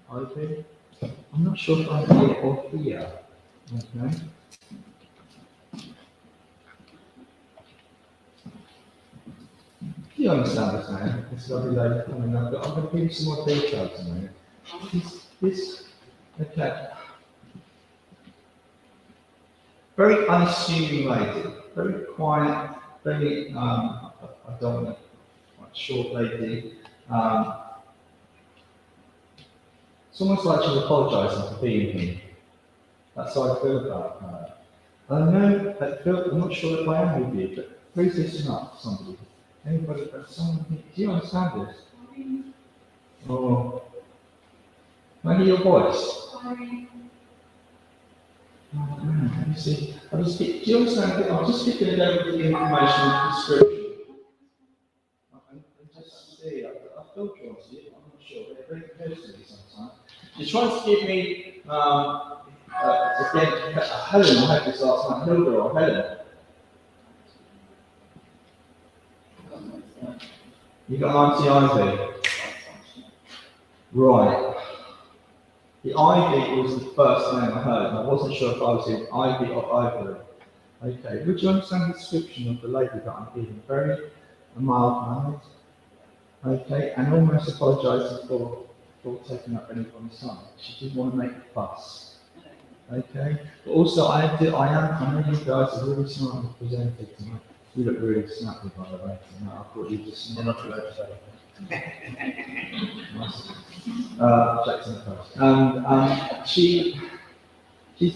I'm not sure if I'm here or here. Okay. Do you understand this now? This lovely lady coming up. I'm going to give you some more details in a minute. Okay. Very unassuming lady. Very quiet. Very, I don't know, quite short lady. It's almost like she's apologising for being here. That's how I feel about her. I know, I'm not sure if I am with you, but please listen up, somebody. Anybody, someone here. Do you understand this? Oh. Can I hear your voice? Oh, man, let me see. Do you understand? I'm just skipping over the information description. And just see, I feel drawn to it, I'm not sure. They're very close to me sometimes. You're trying to give me, again, Helen, I had this last night, Hilda or Helen. You got Auntie Ivy. Right. The Ivy was the first name I heard, and I wasn't sure if I was in Ivy or Ivory. Okay, would you understand the description of the lady that I'm giving? Very mild-mannered. Okay, and almost apologising for taking up anyone's time. She didn't want to make a fuss. Okay, but also I know you guys are really smart and presented tonight. You look really snappy, by the way. Tonight. I thought you were just not too late to say. Jackson first. And she's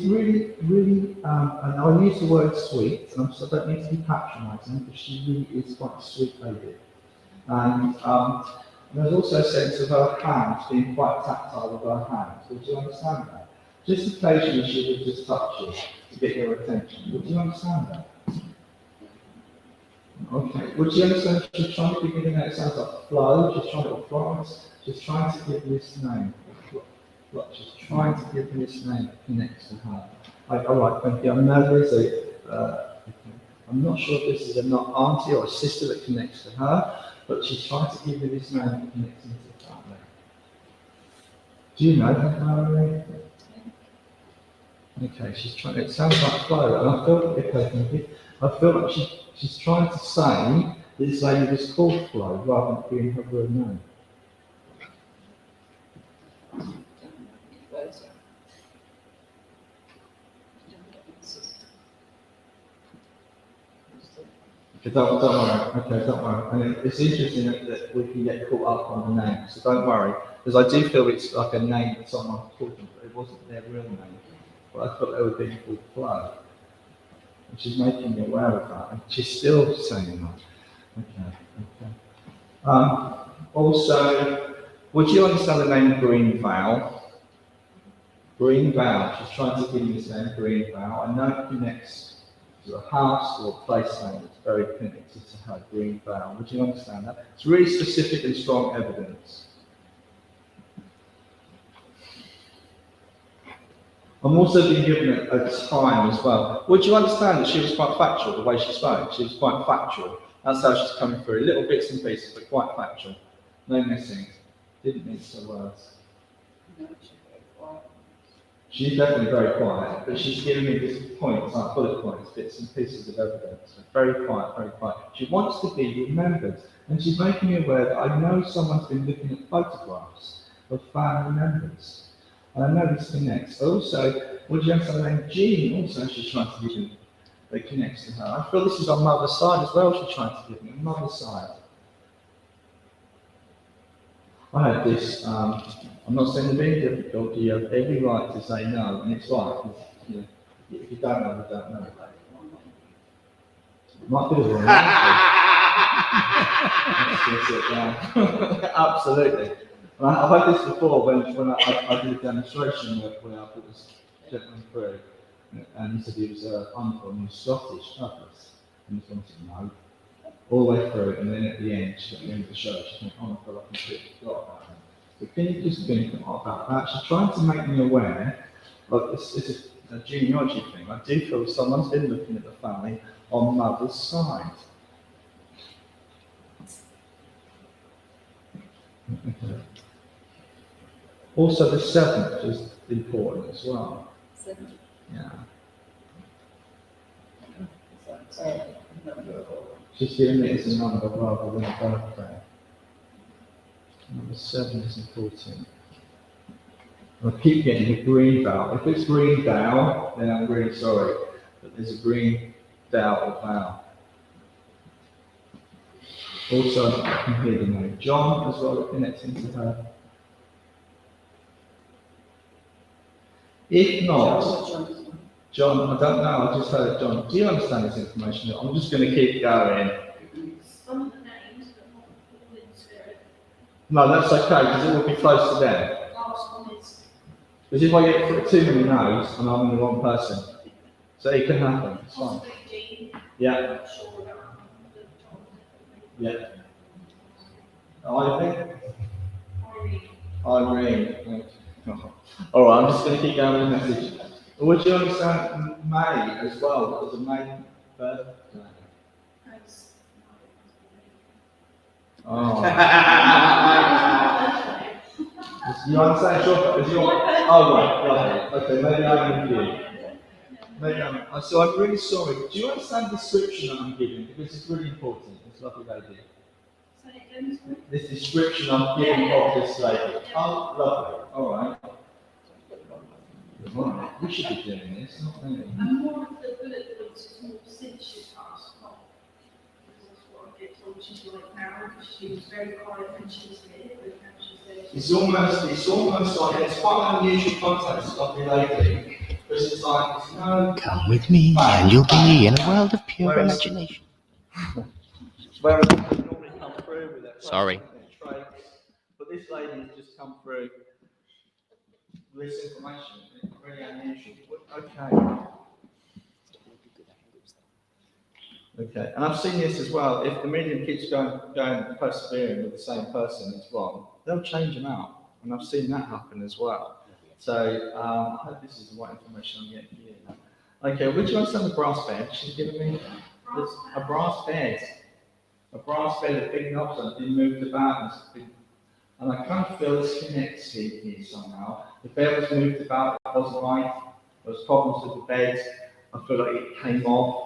really, and I use the word sweet, and I don't need to be patronising, but she really is quite a sweet lady. And there's also a sense of her hands being quite tactile with her hands. Would you understand that? Just occasionally she would just touch you to get your attention. Would you understand that? Okay. Would you understand she's trying to give you that? It sounds like flow, she's trying to Florence, she's trying to give you this name. She's trying to give you this name that connects to her. Alright, thank you. I know there's I'm not sure if this is an auntie or a sister that connects to her, but she's trying to give you this name that connects into the family. Do you know her family? Okay, she's trying. It sounds like flow, and I feel like she's trying to say this lady was called Flo rather than being her real name. Okay, don't worry. Okay, don't worry. And it's interesting that we can get caught up on the name, so don't worry, because I do feel it's like a name that someone called them, but it wasn't their real name. But I thought they were being called Flo. And she's making me aware of that, and she's still saying that. Okay. Also, would you understand the name Green Vale? Green Vale, she's trying to give you this name, Green Vale. I know it connects to a house or a place name that's very connected to her, Green Vale. Would you understand that? It's really specific and strong evidence. I'm also being given a time as well. Would you understand that she was quite factual, the way she spoke? She was quite factual. That's how she's coming through. Little bits and pieces, but quite factual. No missing. Didn't miss her words. She's definitely very quiet, but she's giving me these points, like bullet points, bits and pieces of evidence. Very quiet, very quiet. She wants to be remembered, and she's making me aware that I know someone's been looking at photographs of family members. And I know this connects. Also, would you understand the name Jean? Also, she's trying to give me that connects to her. I feel this is on mother's side as well. She's trying to give me mother's side. I had this. I'm not saying they're being difficult. You have every right to say no, and it's right. You know, if you don't know, you don't know. Might be the wrong answer. Absolutely. I've had this before when I did a demonstration where I put this gentleman through, and he said he was an uncle and he was Scottish, Douglas, and he wanted to know all the way through, and then at the end, at the end of the show, she went, oh, I feel like I completely forgot about that. But can you just think about that? She's trying to make me aware, like it's a genealogy thing. I do feel someone's been looking at the family on mother's side. Okay. Also, the 7th is important as well. 7th. Yeah. She's giving it as a number rather than a birthday. Number 7 is important. I keep getting the Green Vale. If it's Green Vale, then I'm really sorry, but there's a Green Vale or Vale. Also, I can hear the name John as well, connecting to her. If not, John, I don't know, I just heard John. Do you understand this information? I'm just going to keep going. Some of the names, but not all in spirit. No, that's okay, because it will be close to them. Last one is Because if I get too many no's and I'm the wrong person, so it can happen. It's fine. Yeah. Yeah. Irene. All right, I'm just going to keep going with the message. Would you understand May as well? That was a May birthday. Oh. You understand? Oh, right. Okay, maybe I'm confused. So I'm really sorry. Do you understand the description that I'm giving? Because it's really important. It's lovely lady. This description I'm giving of this lady. Oh, lovely. All right. Right. We should be doing this, not me. And more of the bullet points is more since she passed, not because that's what I get told she's like now, because she was very quiet when she was here, but now she's there. It's almost like it's quite an unusual context of the lady. Because it's like, it's no. Come with me, and you'll be in a world of pure imagination. Whereas they normally come through with their Sorry. traits, but this lady has just come through with this information. It's really unusual. Okay, and I've seen this as well. If the medium keeps going persevering with the same person as well, they'll change them out, and I've seen that happen as well. So I hope this is the right information I'm getting here. Okay, would you understand the brass bed she's given me? A brass bed. A brass bed with big knobs on it, been moved about, and I kind of feel this connects here somehow. The bed was moved about, it wasn't right. There was problems with the bed. I feel like it came off.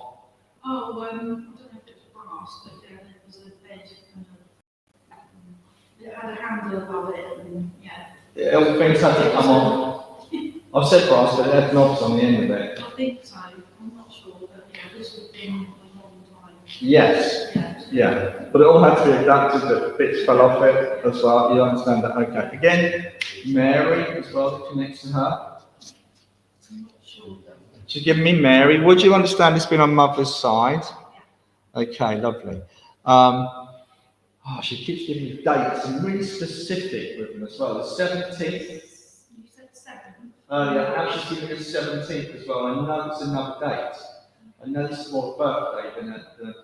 Oh, I don't know if it's brass, but there was a bed kind of, it had a handle above it, and yeah. All things had to come off. I've said brass, but it had knobs on the end of it. I think so, I'm not sure, but yeah, this would have been a long time. Yes. Yeah, but it all had to be adapted, that bits fell off it as well. You understand that? Okay. Again, Mary as well, that connects to her. I'm not sure. She's given me Mary. Would you understand it's been on mother's side? Okay, lovely. She keeps giving me dates and really specific with them as well. The 17th. You said 7. Yeah, now she's giving me the 17th as well. I know it's another date. I know this is more a birthday than a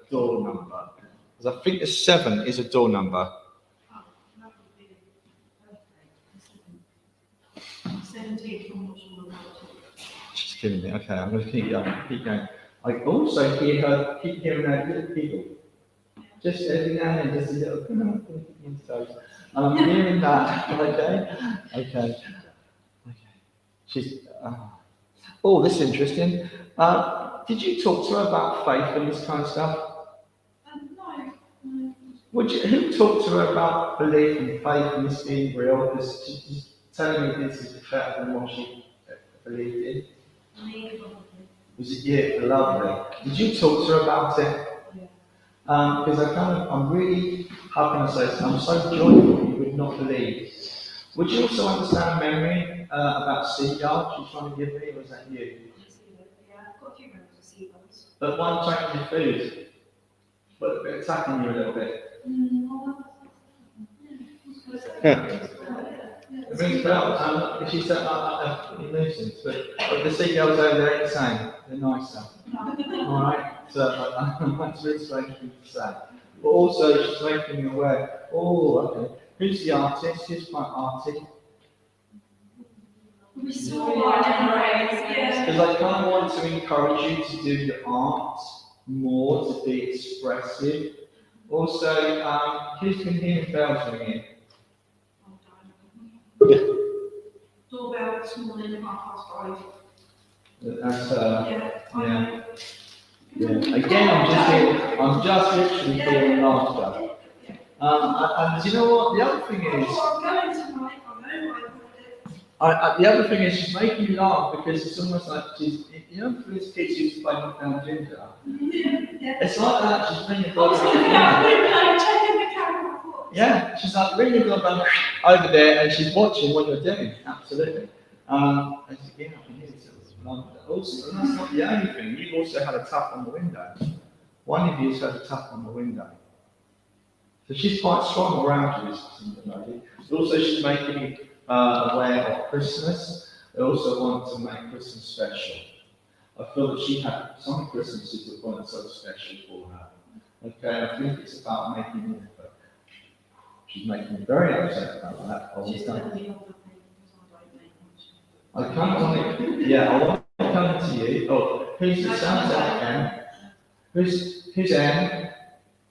door number. Because I think the 7 is a door number. Oh, that would be a birthday. 17th, I'm not sure about it. She's kidding me. Okay, I'm going to keep going. I also keep hearing her little giggle. Just every now and then, just a little. And I'm hearing that. Okay. She's. Oh, this is interesting. Did you talk to her about faith and this kind of stuff? No. Who talked to her about belief and faith and this being real? Because she's telling me this is better than what she believed in. Was it you? Lovely. Did you talk to her about it? Yeah. Because I'm really, how can I say this? I'm so joyful you would not believe. Would you also understand memory about seagull she's trying to give me, or was that you? Yeah, I've got a few members of seagulls. But one taking your food, but attacking you a little bit. It rings bells. She said, a nuisance, but the seagulls over there ain't the same. They're nicer. Alright? So that's really strange thing to say. But also, she's making me aware. Oh, okay. Who's the artist? Who's quite arty? We saw one yeah. Because I kind of want to encourage you to do the art more, to be expressive. Also, who's been hearing bells ringing? Doorbell this morning at 5:30. That's Yeah. Again, I'm just literally hearing laughter. And do you know what? The other thing is, I'm going tonight. I know the other thing is, she's making me laugh because it's almost like she's, for these kids who's playing with down ginger. Yeah. It's like that. She's bringing Checking the camera. Yeah, she's like ringing the doorbell over there, and she's watching what you're doing. Absolutely. And she's again, I can hear this. Also, and that's not the only thing. You've also had a tap on the window. One of you's had a tap on the window. So she's quite strong around you, lady. Also, she's making me aware of Christmas. They also want to make Christmas special. I feel that she had some Christmases that weren't so special for her. Okay, I think it's about making it effort. She's making me very upset about that. I understand. I can't want it. Yeah, I want to come to you. Oh, who's the sound out M? Who's M?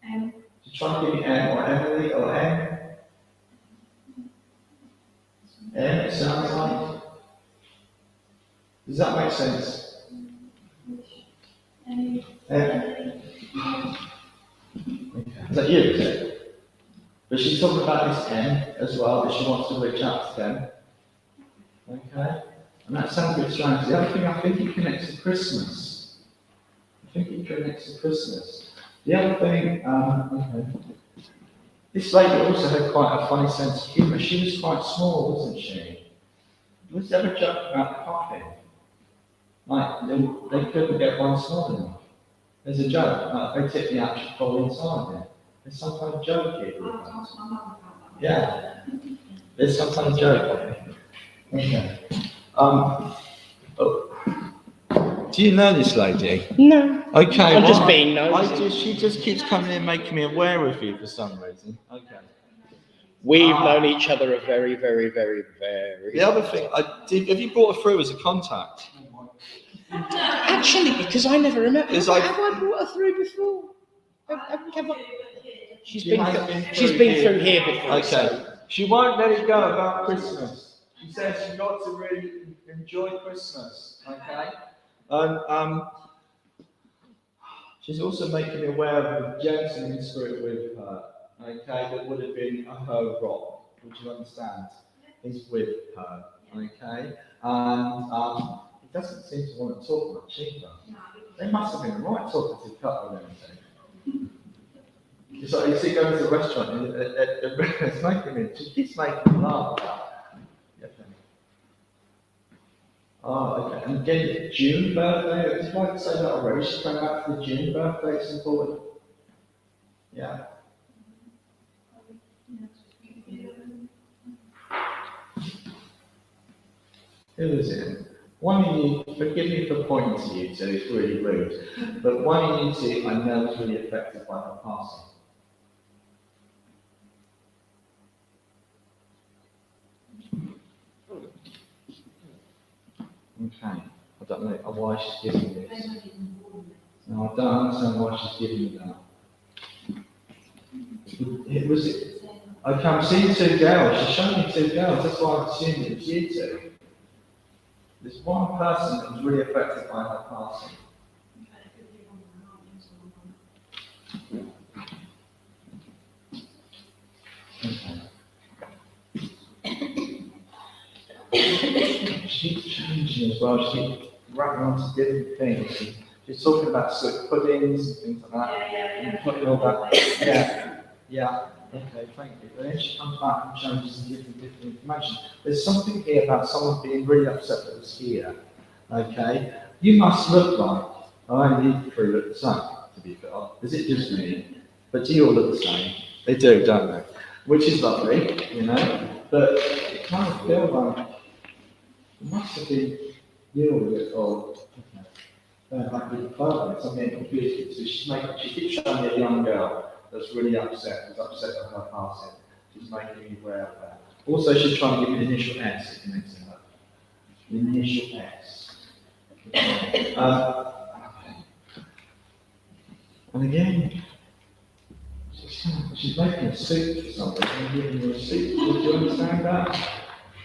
M. To try and give me M or Emily or M? M, it sounds like. Does that make sense? M. Okay. Is that you, is it? But she's talking about this M as well, that she wants to reach out to them. Okay? And that sounds a bit strange. The other thing, I think it connects to Christmas. The other thing, okay. This lady also had quite a funny sense of humour. She was quite small, wasn't she? Was there a joke about coughing? Like, they couldn't get one small enough. There's a joke, like they tip the actual bowl inside it. There's some kind of joke here. Yeah. There's some kind of joke. Okay. Do you know this lady? No. Okay. I'm well, just being nosy. She just keeps coming in making me aware of you for some reason. Okay. We've known each other a very, very, very, very. The other thing, have you brought her through as a contact? Actually, because I never remember. Have I brought her through before? She's been through here before. Okay. So. She won't let it go about Christmas. She says you've got to really enjoy Christmas. Okay. And she's also making me aware of the gentleman spirit with her. Okay, that would have been her rock. Would you understand? He's with her. Okay. And he doesn't seem to want to talk much either. They must have been a right talkative couple, don't they? It's like you see going to a restaurant and it's making me, she keeps making me laugh. Okay. Oh, okay. And again, June birthday, I'd like to say that already. She's going back for the June birthday, it's important. Yeah. Who is it? One of you, forgive me for pointing to you two, it's really rude, but one of you two I know is really affected by her passing. Okay, I don't know why she's giving me this. No, I don't understand why she's giving me that. It was, okay, I'm seeing two girls, she's showing me two girls, that's why I'm assuming it was you two. There's one person that was really affected by her passing. Okay. She's changing as well. She's wrapping onto different things. She's talking about sweet puddings and things like that. And putting all that. Yeah. Okay, thank you. But then she comes back and changes and gives me different information. There's something here about someone being really upset that was here. Okay? You must look like, I need three look the same, to be fair. Is it just me? But do you all look the same? They do, don't they? Which is lovely, you know? But it kind of feels like it must have been you all look old. Okay. Like with the photo, I'm getting confused. So she keeps showing me a young girl that's really upset, who's upset at her passing. She's making me aware of that. Also, she's trying to give me the initial S, if it makes sense. The initial S. Okay. And again, she's making a soup for something. I'm giving you a soup. Would you understand that?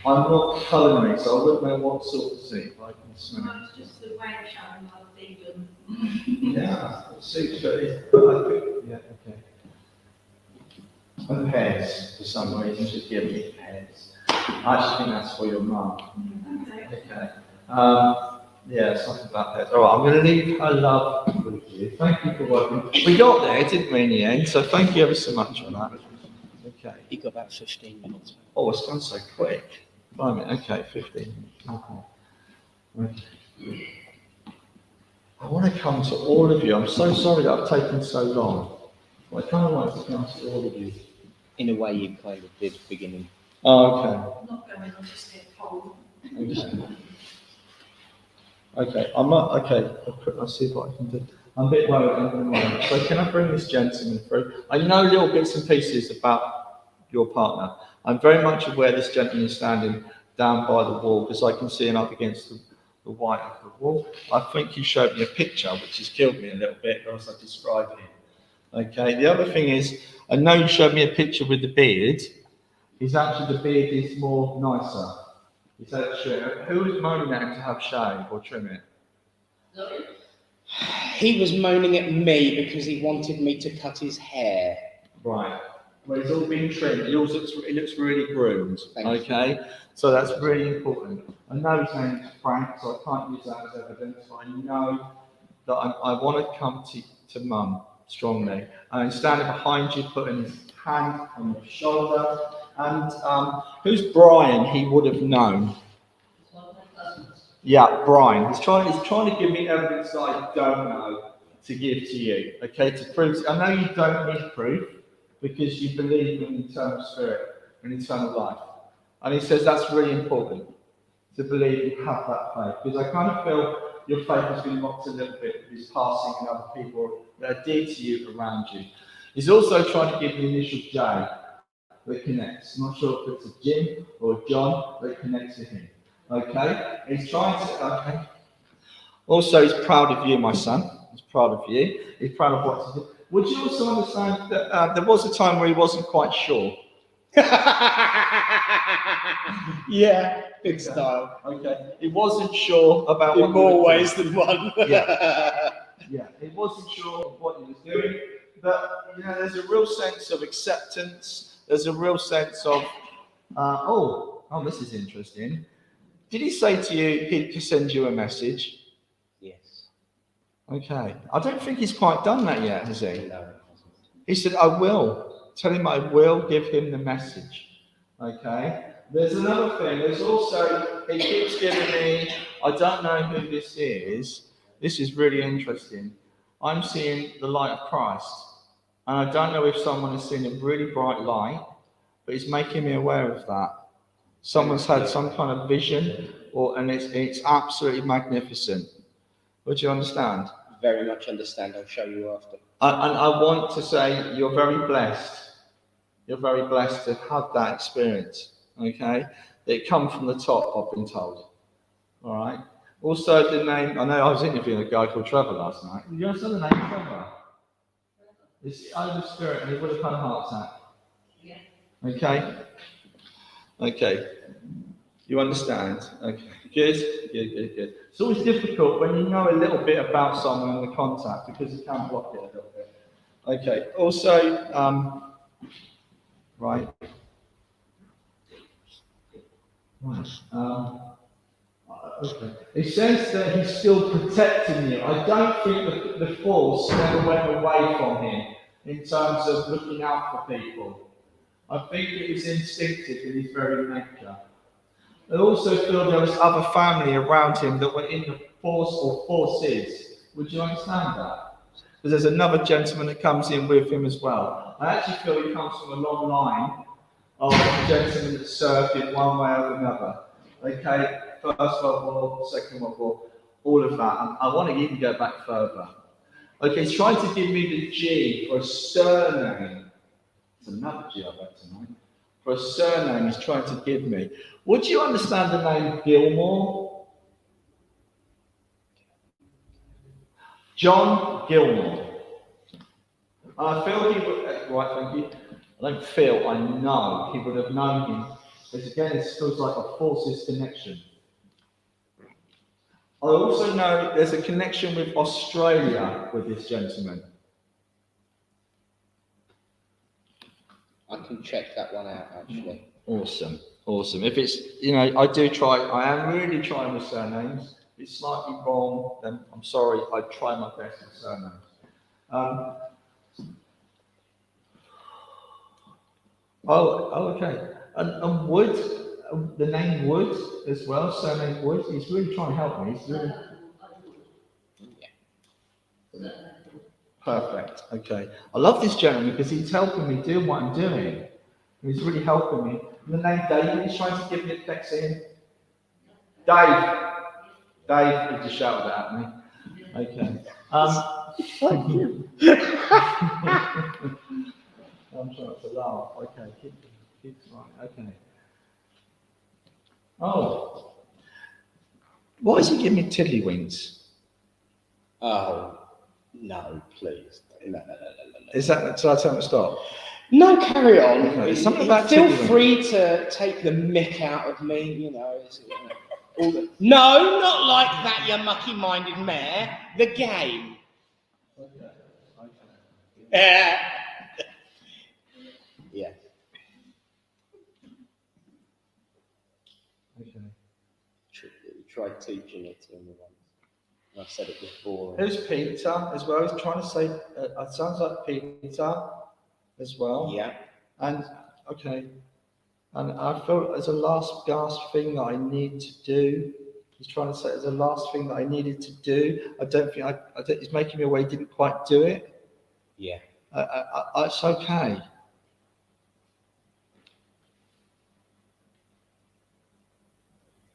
I'm not culinary, so I wouldn't know what sort of soup. I can smell it. It's just the way of showing love, vegan. Yeah, soup, but I think, yeah, okay. And pears, for some reason, she's giving me pears. I actually think that's for your mum. Okay. Yeah, something about pears. All right, I'm going to leave her love with you. Thank you for working. We got there, didn't we, in the end? So thank you ever so much for that. Okay. You got about 15 minutes. Oh, it's gone so quick. Okay, 15 minutes. Okay. I want to come to all of you. I'm so sorry that I've taken so long. I kind of like to come to all of you. In a way, you kind of did beginning. Oh, okay. Not going on just their poll. Okay. Okay, I'm not, okay, I'll see what I can do. I'm a bit worried at the moment. So can I bring this gentleman through? I know little bits and pieces about your partner. I'm very much aware this gentleman is standing down by the wall because I can see him up against the white of the wall. I think you showed me a picture, which has killed me a little bit, or else I described him. Okay, the other thing is, I know you showed me a picture with the beard. He's actually, the beard is more nicer. Is that true? Who was moaning at him to have shave or trim it? He was moaning at me because he wanted me to cut his hair. Right. Well, it's all been trimmed. It looks really groomed. Thank Okay? So that's really important. I know his name is Frank, so I can't use that as evidence, but I know that I want to come to Mum strongly. And I'm standing behind you, putting his hand on your shoulder. And who's Brian? He would have known. Yeah, Brian. He's trying to give me evidence that I don't know to give to you. Okay, to prove. I know you don't need proof because you believe in eternal spirit and eternal life. And he says that's really important to believe you have that faith. Because I kind of feel your faith has been mocked a little bit with his passing and other people that are dear to you around you. He's also trying to give the initial J that connects. I'm not sure if it's a Jim or a John that connects to him. Okay? He's trying to, okay. Also, he's proud of you, my son. He's proud of you. He's proud of what you did. Would you also understand that there was a time where he wasn't quite sure? Yeah, big style. Okay. He wasn't sure about what In more ways than one. Yeah. Yeah. He wasn't sure of what he was doing. But, you know, there's a real sense of acceptance. There's a real sense of, oh, this is interesting. Did he say to you he'd send you a message? Yes. Okay. I don't think he's quite done that yet, has he? No. He said, I will. Tell him I will give him the message. Okay? There's another thing. There's also, he keeps giving me, I don't know who this is. This is really interesting. I'm seeing the light of Christ. And I don't know if someone has seen a really bright light, but it's making me aware of that. Someone's had some kind of vision, and it's absolutely magnificent. Would you understand? Very much understand. I'll show you after. And I want to say you're very blessed. You're very blessed to have that experience. Okay? It comes from the top, I've been told. All right? Also, the name, I know I was interviewing a guy called Trevor last night. You understand the name Trevor? It's the Holy Spirit, and he would have had a heart attack. Yeah. Okay? Okay. You understand? Okay. Good. It's always difficult when you know a little bit about someone in the contact because you can block it a little bit. Okay. Also, right. Okay. It says that he's still protecting you. I don't think the force never went away from him in terms of looking out for people. I think it was instinctive in his very nature. I also feel there was other family around him that were in the force or forces. Would you understand that? Because there's another gentleman that comes in with him as well. I actually feel he comes from a long line of gentlemen that served in one way or another. Okay, First World War, Second World War, all of that. And I want to even go back further. Okay, he's trying to give me the G for a surname. It's another G I bet tonight. For a surname he's trying to give me. Would you understand the name Gilmore? John Gilmore. And I feel he would, right, thank you. I don't feel, I know he would have known him. Because again, it feels like a forces connection. I also know there's a connection with Australia with this gentleman. I can check that one out, actually. Awesome. If it's, I am really trying with surnames. If it's slightly wrong, then I'm sorry, I try my best with surnames. Okay. And Wood, the name Wood as well, surname Wood, he's really trying to help me. He's really... Perfect. Okay. I love this gentleman because he's helping me do what I'm doing. He's really helping me. And the name David, he's trying to give me a text in. Dave. Dave just shouted at me. Okay. I'm trying to laugh. Okay, keep smiling. Okay. Oh. Why is he giving me tiddlywinks? Oh, no, please. No. Is that, so I tell him to stop? No, carry on. Okay, there's something about Feel tiddlywinks. free to take the mick out of me, you know. No, not like that, you mucky-minded mare. The game. Okay. Yeah. Okay. Try teaching it to him once. I've said it before. Who's Peter as well? He's trying to say, it sounds like Peter as well. Yeah. And, okay. And I feel there's a last gasp thing that I need to do. He's trying to say there's a last thing that I needed to do. I don't think, he's making me aware he didn't quite do it. Yeah. It's okay.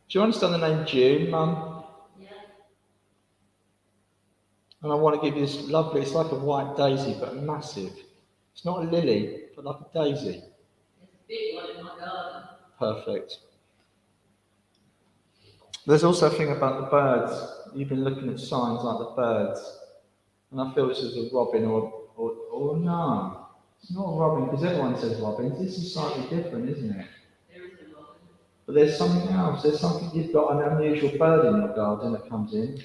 Do you understand the name June, Mum? Yeah. And I want to give you this lovely, it's like a white daisy, but massive. It's not a lily, but like a daisy. There's a big one in my garden. Perfect. There's also a thing about the birds. You've been looking at signs like the birds. And I feel this is a robin or no. It's not a robin, because everyone says robins. This is slightly different, isn't it? There is a robin. But there's something else. There's something, you've got an unusual bird in your garden that comes in.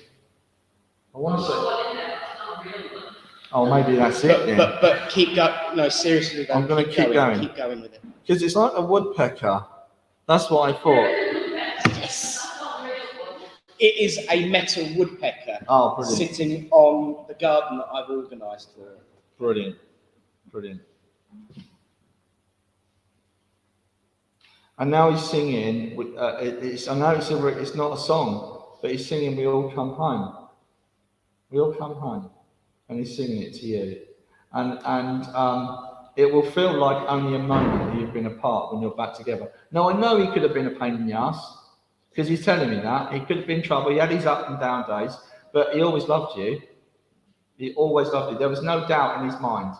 I want to say. Not really. Oh, maybe that's it then. But keep going. No, seriously, I'm going to keep going. Keep going with it. Because it's like a woodpecker. That's what I thought. Yes. It is a metal woodpecker Oh, brilliant. sitting on the garden that I've organised for it. Brilliant. Brilliant. And now he's singing. I know it's not a song, but he's singing "We All Come Home." We all come home, and he's singing it to you, and it will feel like only a moment that you've been apart when you're back together. Now I know he could have been a pain in the ass, because he's telling me that he could have been in trouble. He had his up and down days, but he always loved you. He always loved you. There was no doubt in his mind.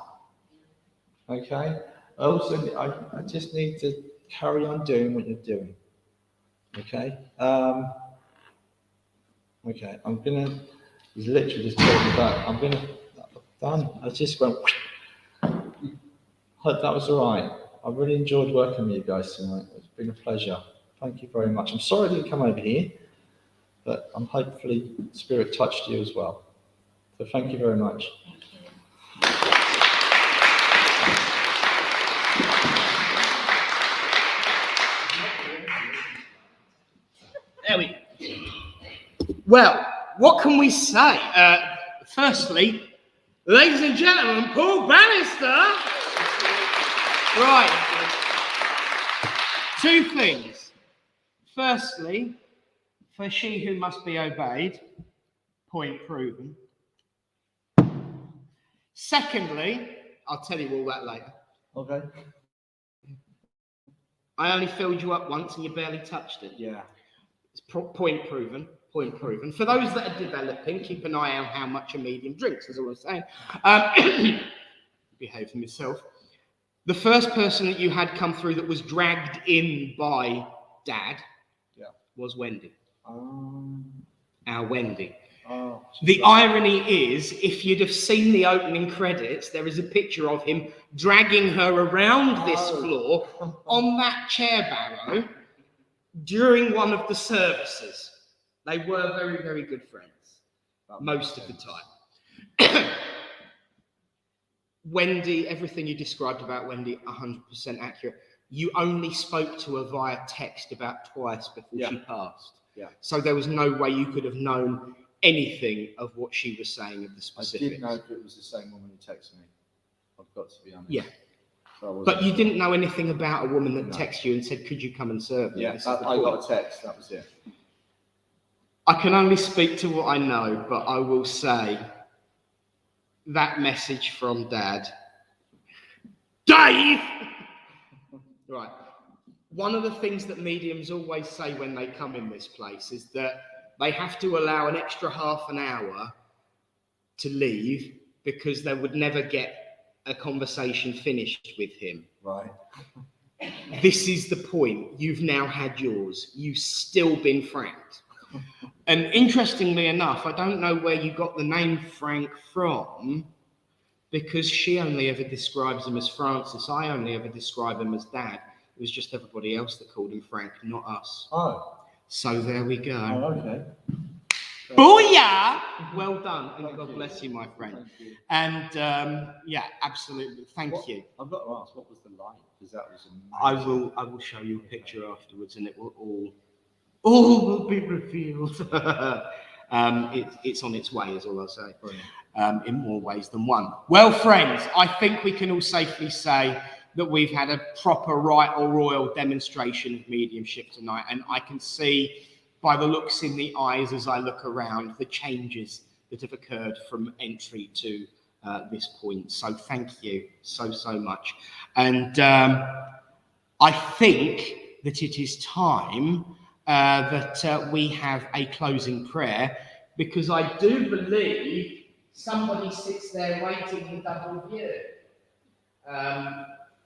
Okay. Also, I just need to carry on doing what you're doing. Okay. Okay. He's literally just told me that. I'm done. I just went. Hope that was all right. I really enjoyed working with you guys tonight. It's been a pleasure. Thank you very much. I'm sorry I didn't come over here, but hopefully Spirit touched you as well. So thank you very much. There we go. Well, what can we say? Firstly, ladies and gentlemen, Paul Bannister. Right. Two things. Firstly, for she who must be obeyed, point proven. Secondly, I'll tell you all that later. Okay. I only filled you up once and you barely touched it. Yeah. It's point proven. Point proven. For those that are developing, keep an eye on how much a medium drinks, is all I'm saying. Behave for myself. The first person that you had come through that was dragged in by Dad was Wendy. Our Wendy. Oh. The irony is, if you'd have seen the opening credits, there is a picture of him dragging her around this floor on that chair barrow during one of the services. They were very, very good friends, most of the time. Wendy, everything you described about Wendy, 100% accurate. You only spoke to her via text about twice before she passed. Yeah. So there was no way you could have known anything of what she was saying of the specifics. I did know if it was the same woman who texted me. I've got to be honest. Yeah. So but you didn't know anything about a woman that texted you and said, could you come and serve me? Yeah, I got a text, that was it. I can only speak to what I know, but I will say that message from Dad. Dave! Right. One of the things that mediums always say when they come in this place is that they have to allow an extra half an hour to leave because they would never get a conversation finished with him. Right. This is the point. You've now had yours. You've still been franked. And interestingly enough, I don't know where you got the name Frank from, because she only ever describes him as Francis. I only ever describe him as Dad. It was just everybody else that called him Frank, not us. Oh. So there we go. Oh, okay. Booyah! Well done, and Thank God you. bless you, my friend. Thank you. And yeah, absolutely. Thank you. I've got to ask, what was the light? Because that was amazing. I will show you a picture afterwards, and it will all will be revealed. It's on its way, is all I'll say. Brilliant. In more ways than one. Well, friends, I think we can all safely say that we've had a proper right or royal demonstration of mediumship tonight, and I can see by the looks in the eyes as I look around the changes that have occurred from entry to this point. So thank you so much. And I think that it is time that we have a closing prayer, because I do believe somebody sits there waiting in double view.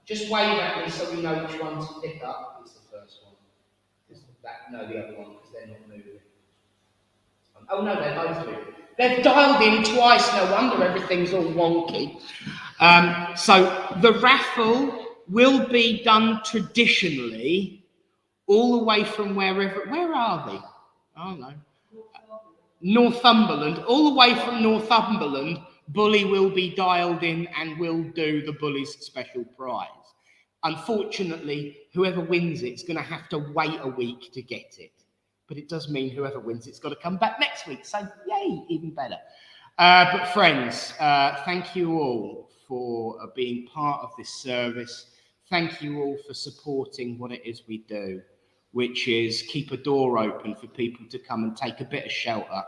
Just wave at me so we know which one to pick up. It's the first one. No, the other one, because they're not moving. Oh no, they're both moving. They've dialed in twice, no wonder everything's all wonky. So the raffle will be done traditionally all the way from where are they? I don't know. Northumberland, all the way from Northumberland, Bully will be dialed in and will do the Bully's special prize. Unfortunately, whoever wins it's going to have to wait a week to get it. But it does mean whoever wins it's got to come back next week. So, yay, even better. But friends, thank you all for being part of this service. Thank you all for supporting what it is we do, which is keep a door open for people to come and take a bit of shelter,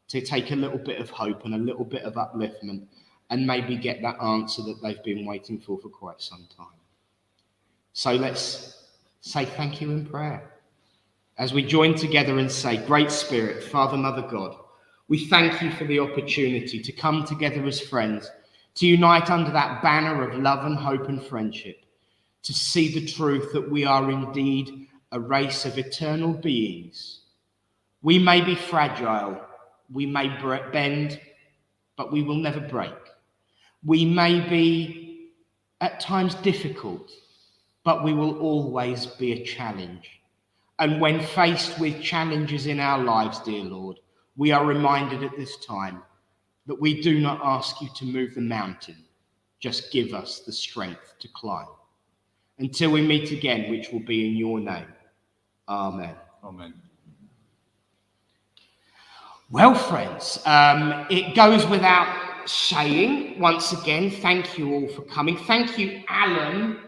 to take a little bit of hope and a little bit of upliftment, and maybe get that answer that they've been waiting for quite some time. So let's say thank you in prayer. As we join together and say, Great Spirit, Father, Mother, God, we thank you for the opportunity to come together as friends, to unite under that banner of love and hope and friendship, to see the truth that we are indeed a race of eternal beings. We may be fragile, we may bend, but we will never break. We may be at times difficult, but we will always be a challenge. And when faced with challenges in our lives, dear Lord, we are reminded at this time that we do not ask you to move the mountain, just give us the strength to climb. Until we meet again, which will be in your name. Amen. Amen. Well, friends, it goes without saying, once again, thank you all for coming. Thank you, Alan,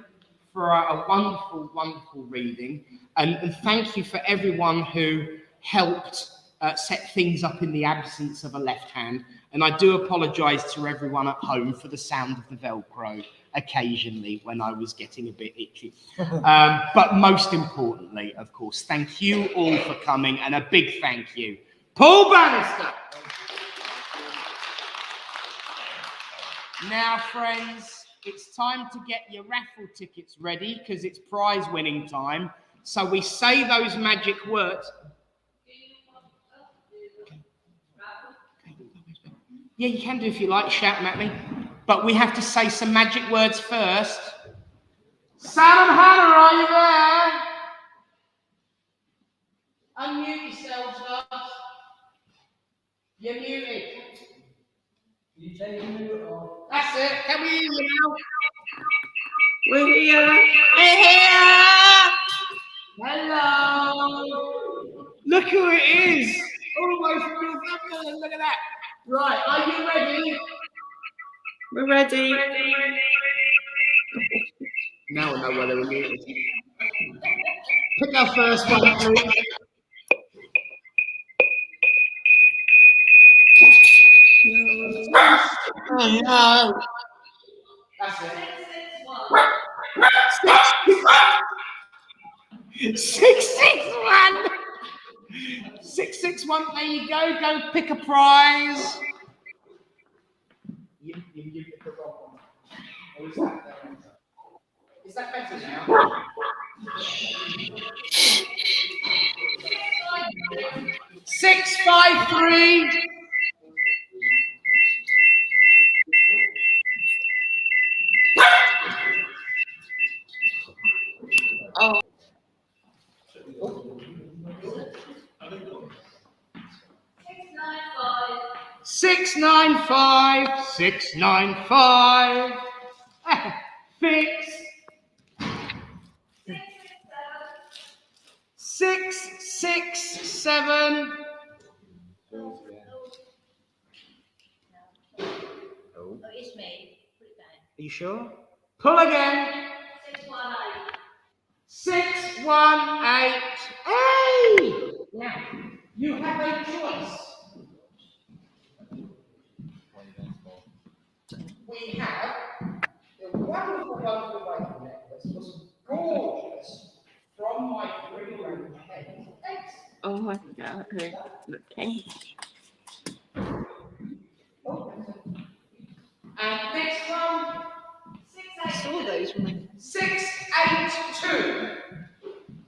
for a wonderful, wonderful reading. And thank you for everyone who helped set things up in the absence of a left hand. And I do apologise to everyone at home for the sound of the Velcro occasionally when I was getting a bit itchy. But most importantly, of course, thank you all for coming, and a big thank you, Paul Bannister. Now, friends, it's time to get your raffle tickets ready because it's prize winning time. So we say those magic words. Yeah, you can do if you like, shout at me. But we have to say some magic words first. Sam and Hannah, are you there? Unmute yourselves, love. You're muted. You take a mute off. That's it. Can we hear you now? We're here. We're here. Hello. Look who it is. All the way from Northumberland. Look at that. Right, are you ready? We're ready. Now I know where they were muted. Pick our first one, please. Oh no. That's it. 661. 661, there you go. Go pick a prize. You pick the wrong one. Or is that better? Is that better now? 653. Oh, 695. 695. Fix. 667. Oh. Oh, it's me. Put it down. Are you sure? Pull again. 618. 618. Hey! Now, you have a choice. We have the wonderful, wonderful wave necklace, was gorgeous from my three-ring head. oh my God. Okay. And next one, I saw those when 682.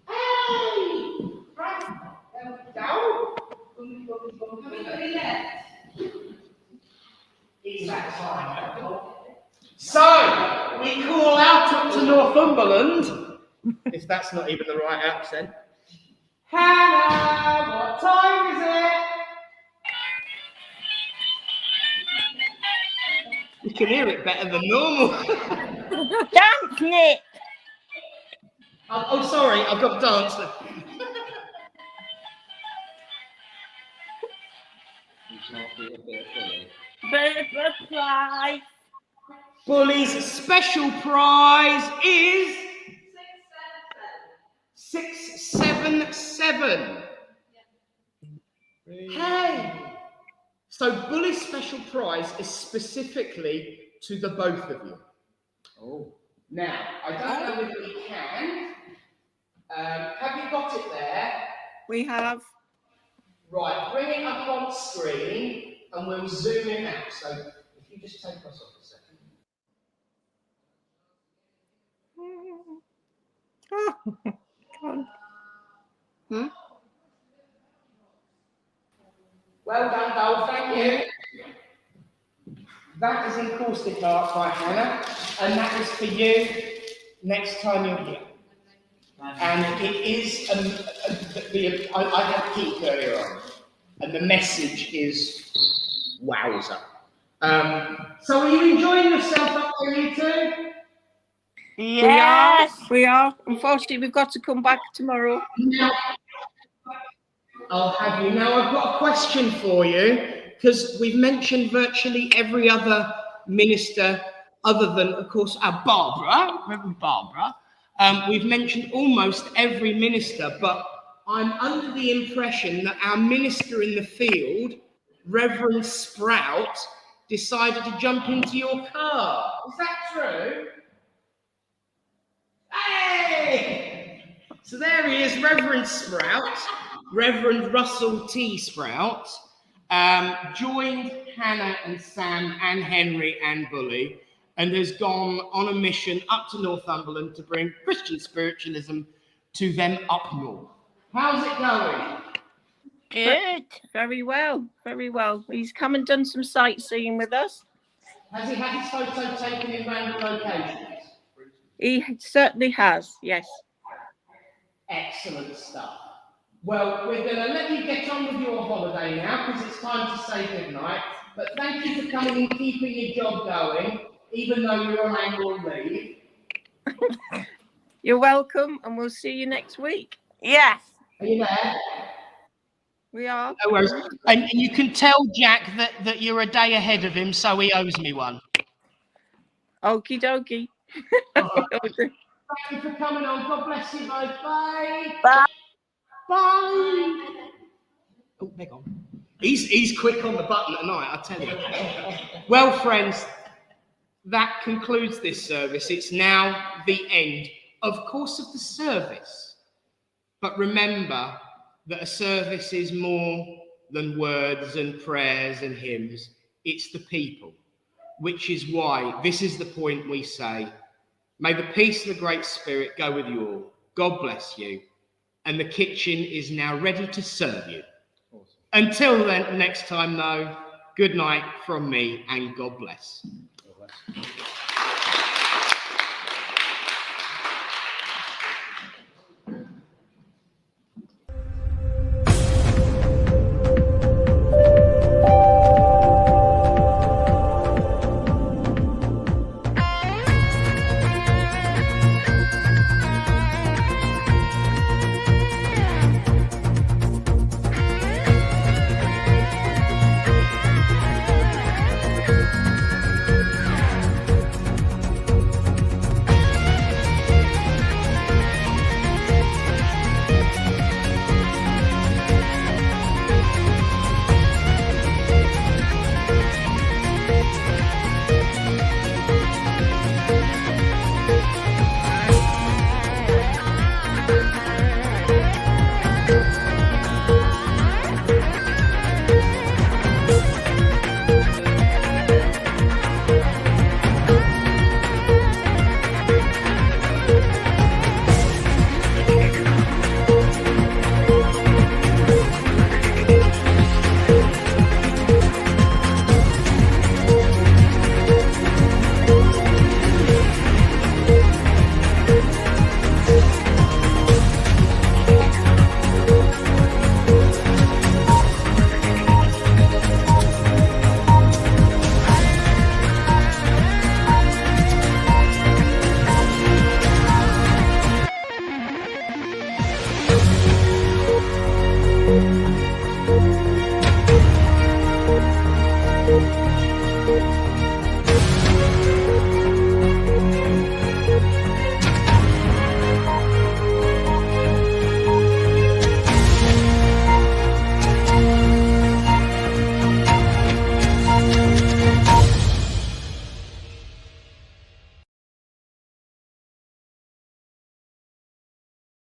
Hey! Right, there we go. Have we got any left? He's satisfied. So, we call out up to Northumberland, if that's not even the right accent. Hannah, what time is it? You can hear it better than normal. Dance, Nick! Oh, sorry, I've got Dancer. Butterfly. Bully's special prize is 677. Hey! So Bully's special prize is specifically to the both of you. Oh. Now, I don't know whether we can. Have you got it there? We have. Right, bring it up on screen and we'll zoom in out. So if you just take us off a second. Oh, God. Well done, Dole, thank you. That is in caustic art by Hannah, and that is for you next time you're here. And it is, I had a peek earlier on, and the message is wowza. So are you enjoying yourself up there, you two? Yes. We are. Unfortunately, we've got to come back tomorrow. Now, I'll have you. Now, I've got a question for you, because we've mentioned virtually every other minister, other than, of course, our Barbara, Reverend Barbara. We've mentioned almost every minister, but I'm under the impression that our minister in the field, Reverend Sprout, decided to jump into your car. Is that true? Hey! So there he is, Reverend Sprout, Reverend Russell T. Sprout, joined Hannah and Sam and Henry and Bully, and has gone on a mission up to Northumberland to bring Christian spiritualism to them up north. How's it going? Good. Very well. Very well. He's come and done some sightseeing with us. Has he had his photo taken in random locations? He certainly has, yes. Excellent stuff. Well, we're going to let you get on with your holiday now because it's time to say goodnight. But thank you for coming and keeping your job going, even though you're on annual leave. You're welcome, and we'll see you next week. Yes. Are you there? We are. No worries. And you can tell Jack that you're a day ahead of him, so he owes me one. Okie dokie. Thank you for coming on. God bless you both. Bye. Bye. Bye. Oh, they're gone. He's quick on the button tonight, I tell you. Well, friends, that concludes this service. It's now the end, of course, of the service. But remember, that a service is more than words and prayers and hymns. It's the people, which is why this is the point we say, may the peace of the Great Spirit go with you all. God bless you. And the kitchen is now ready to serve you. Awesome. Until then, next time though, good night from me and God bless. God bless.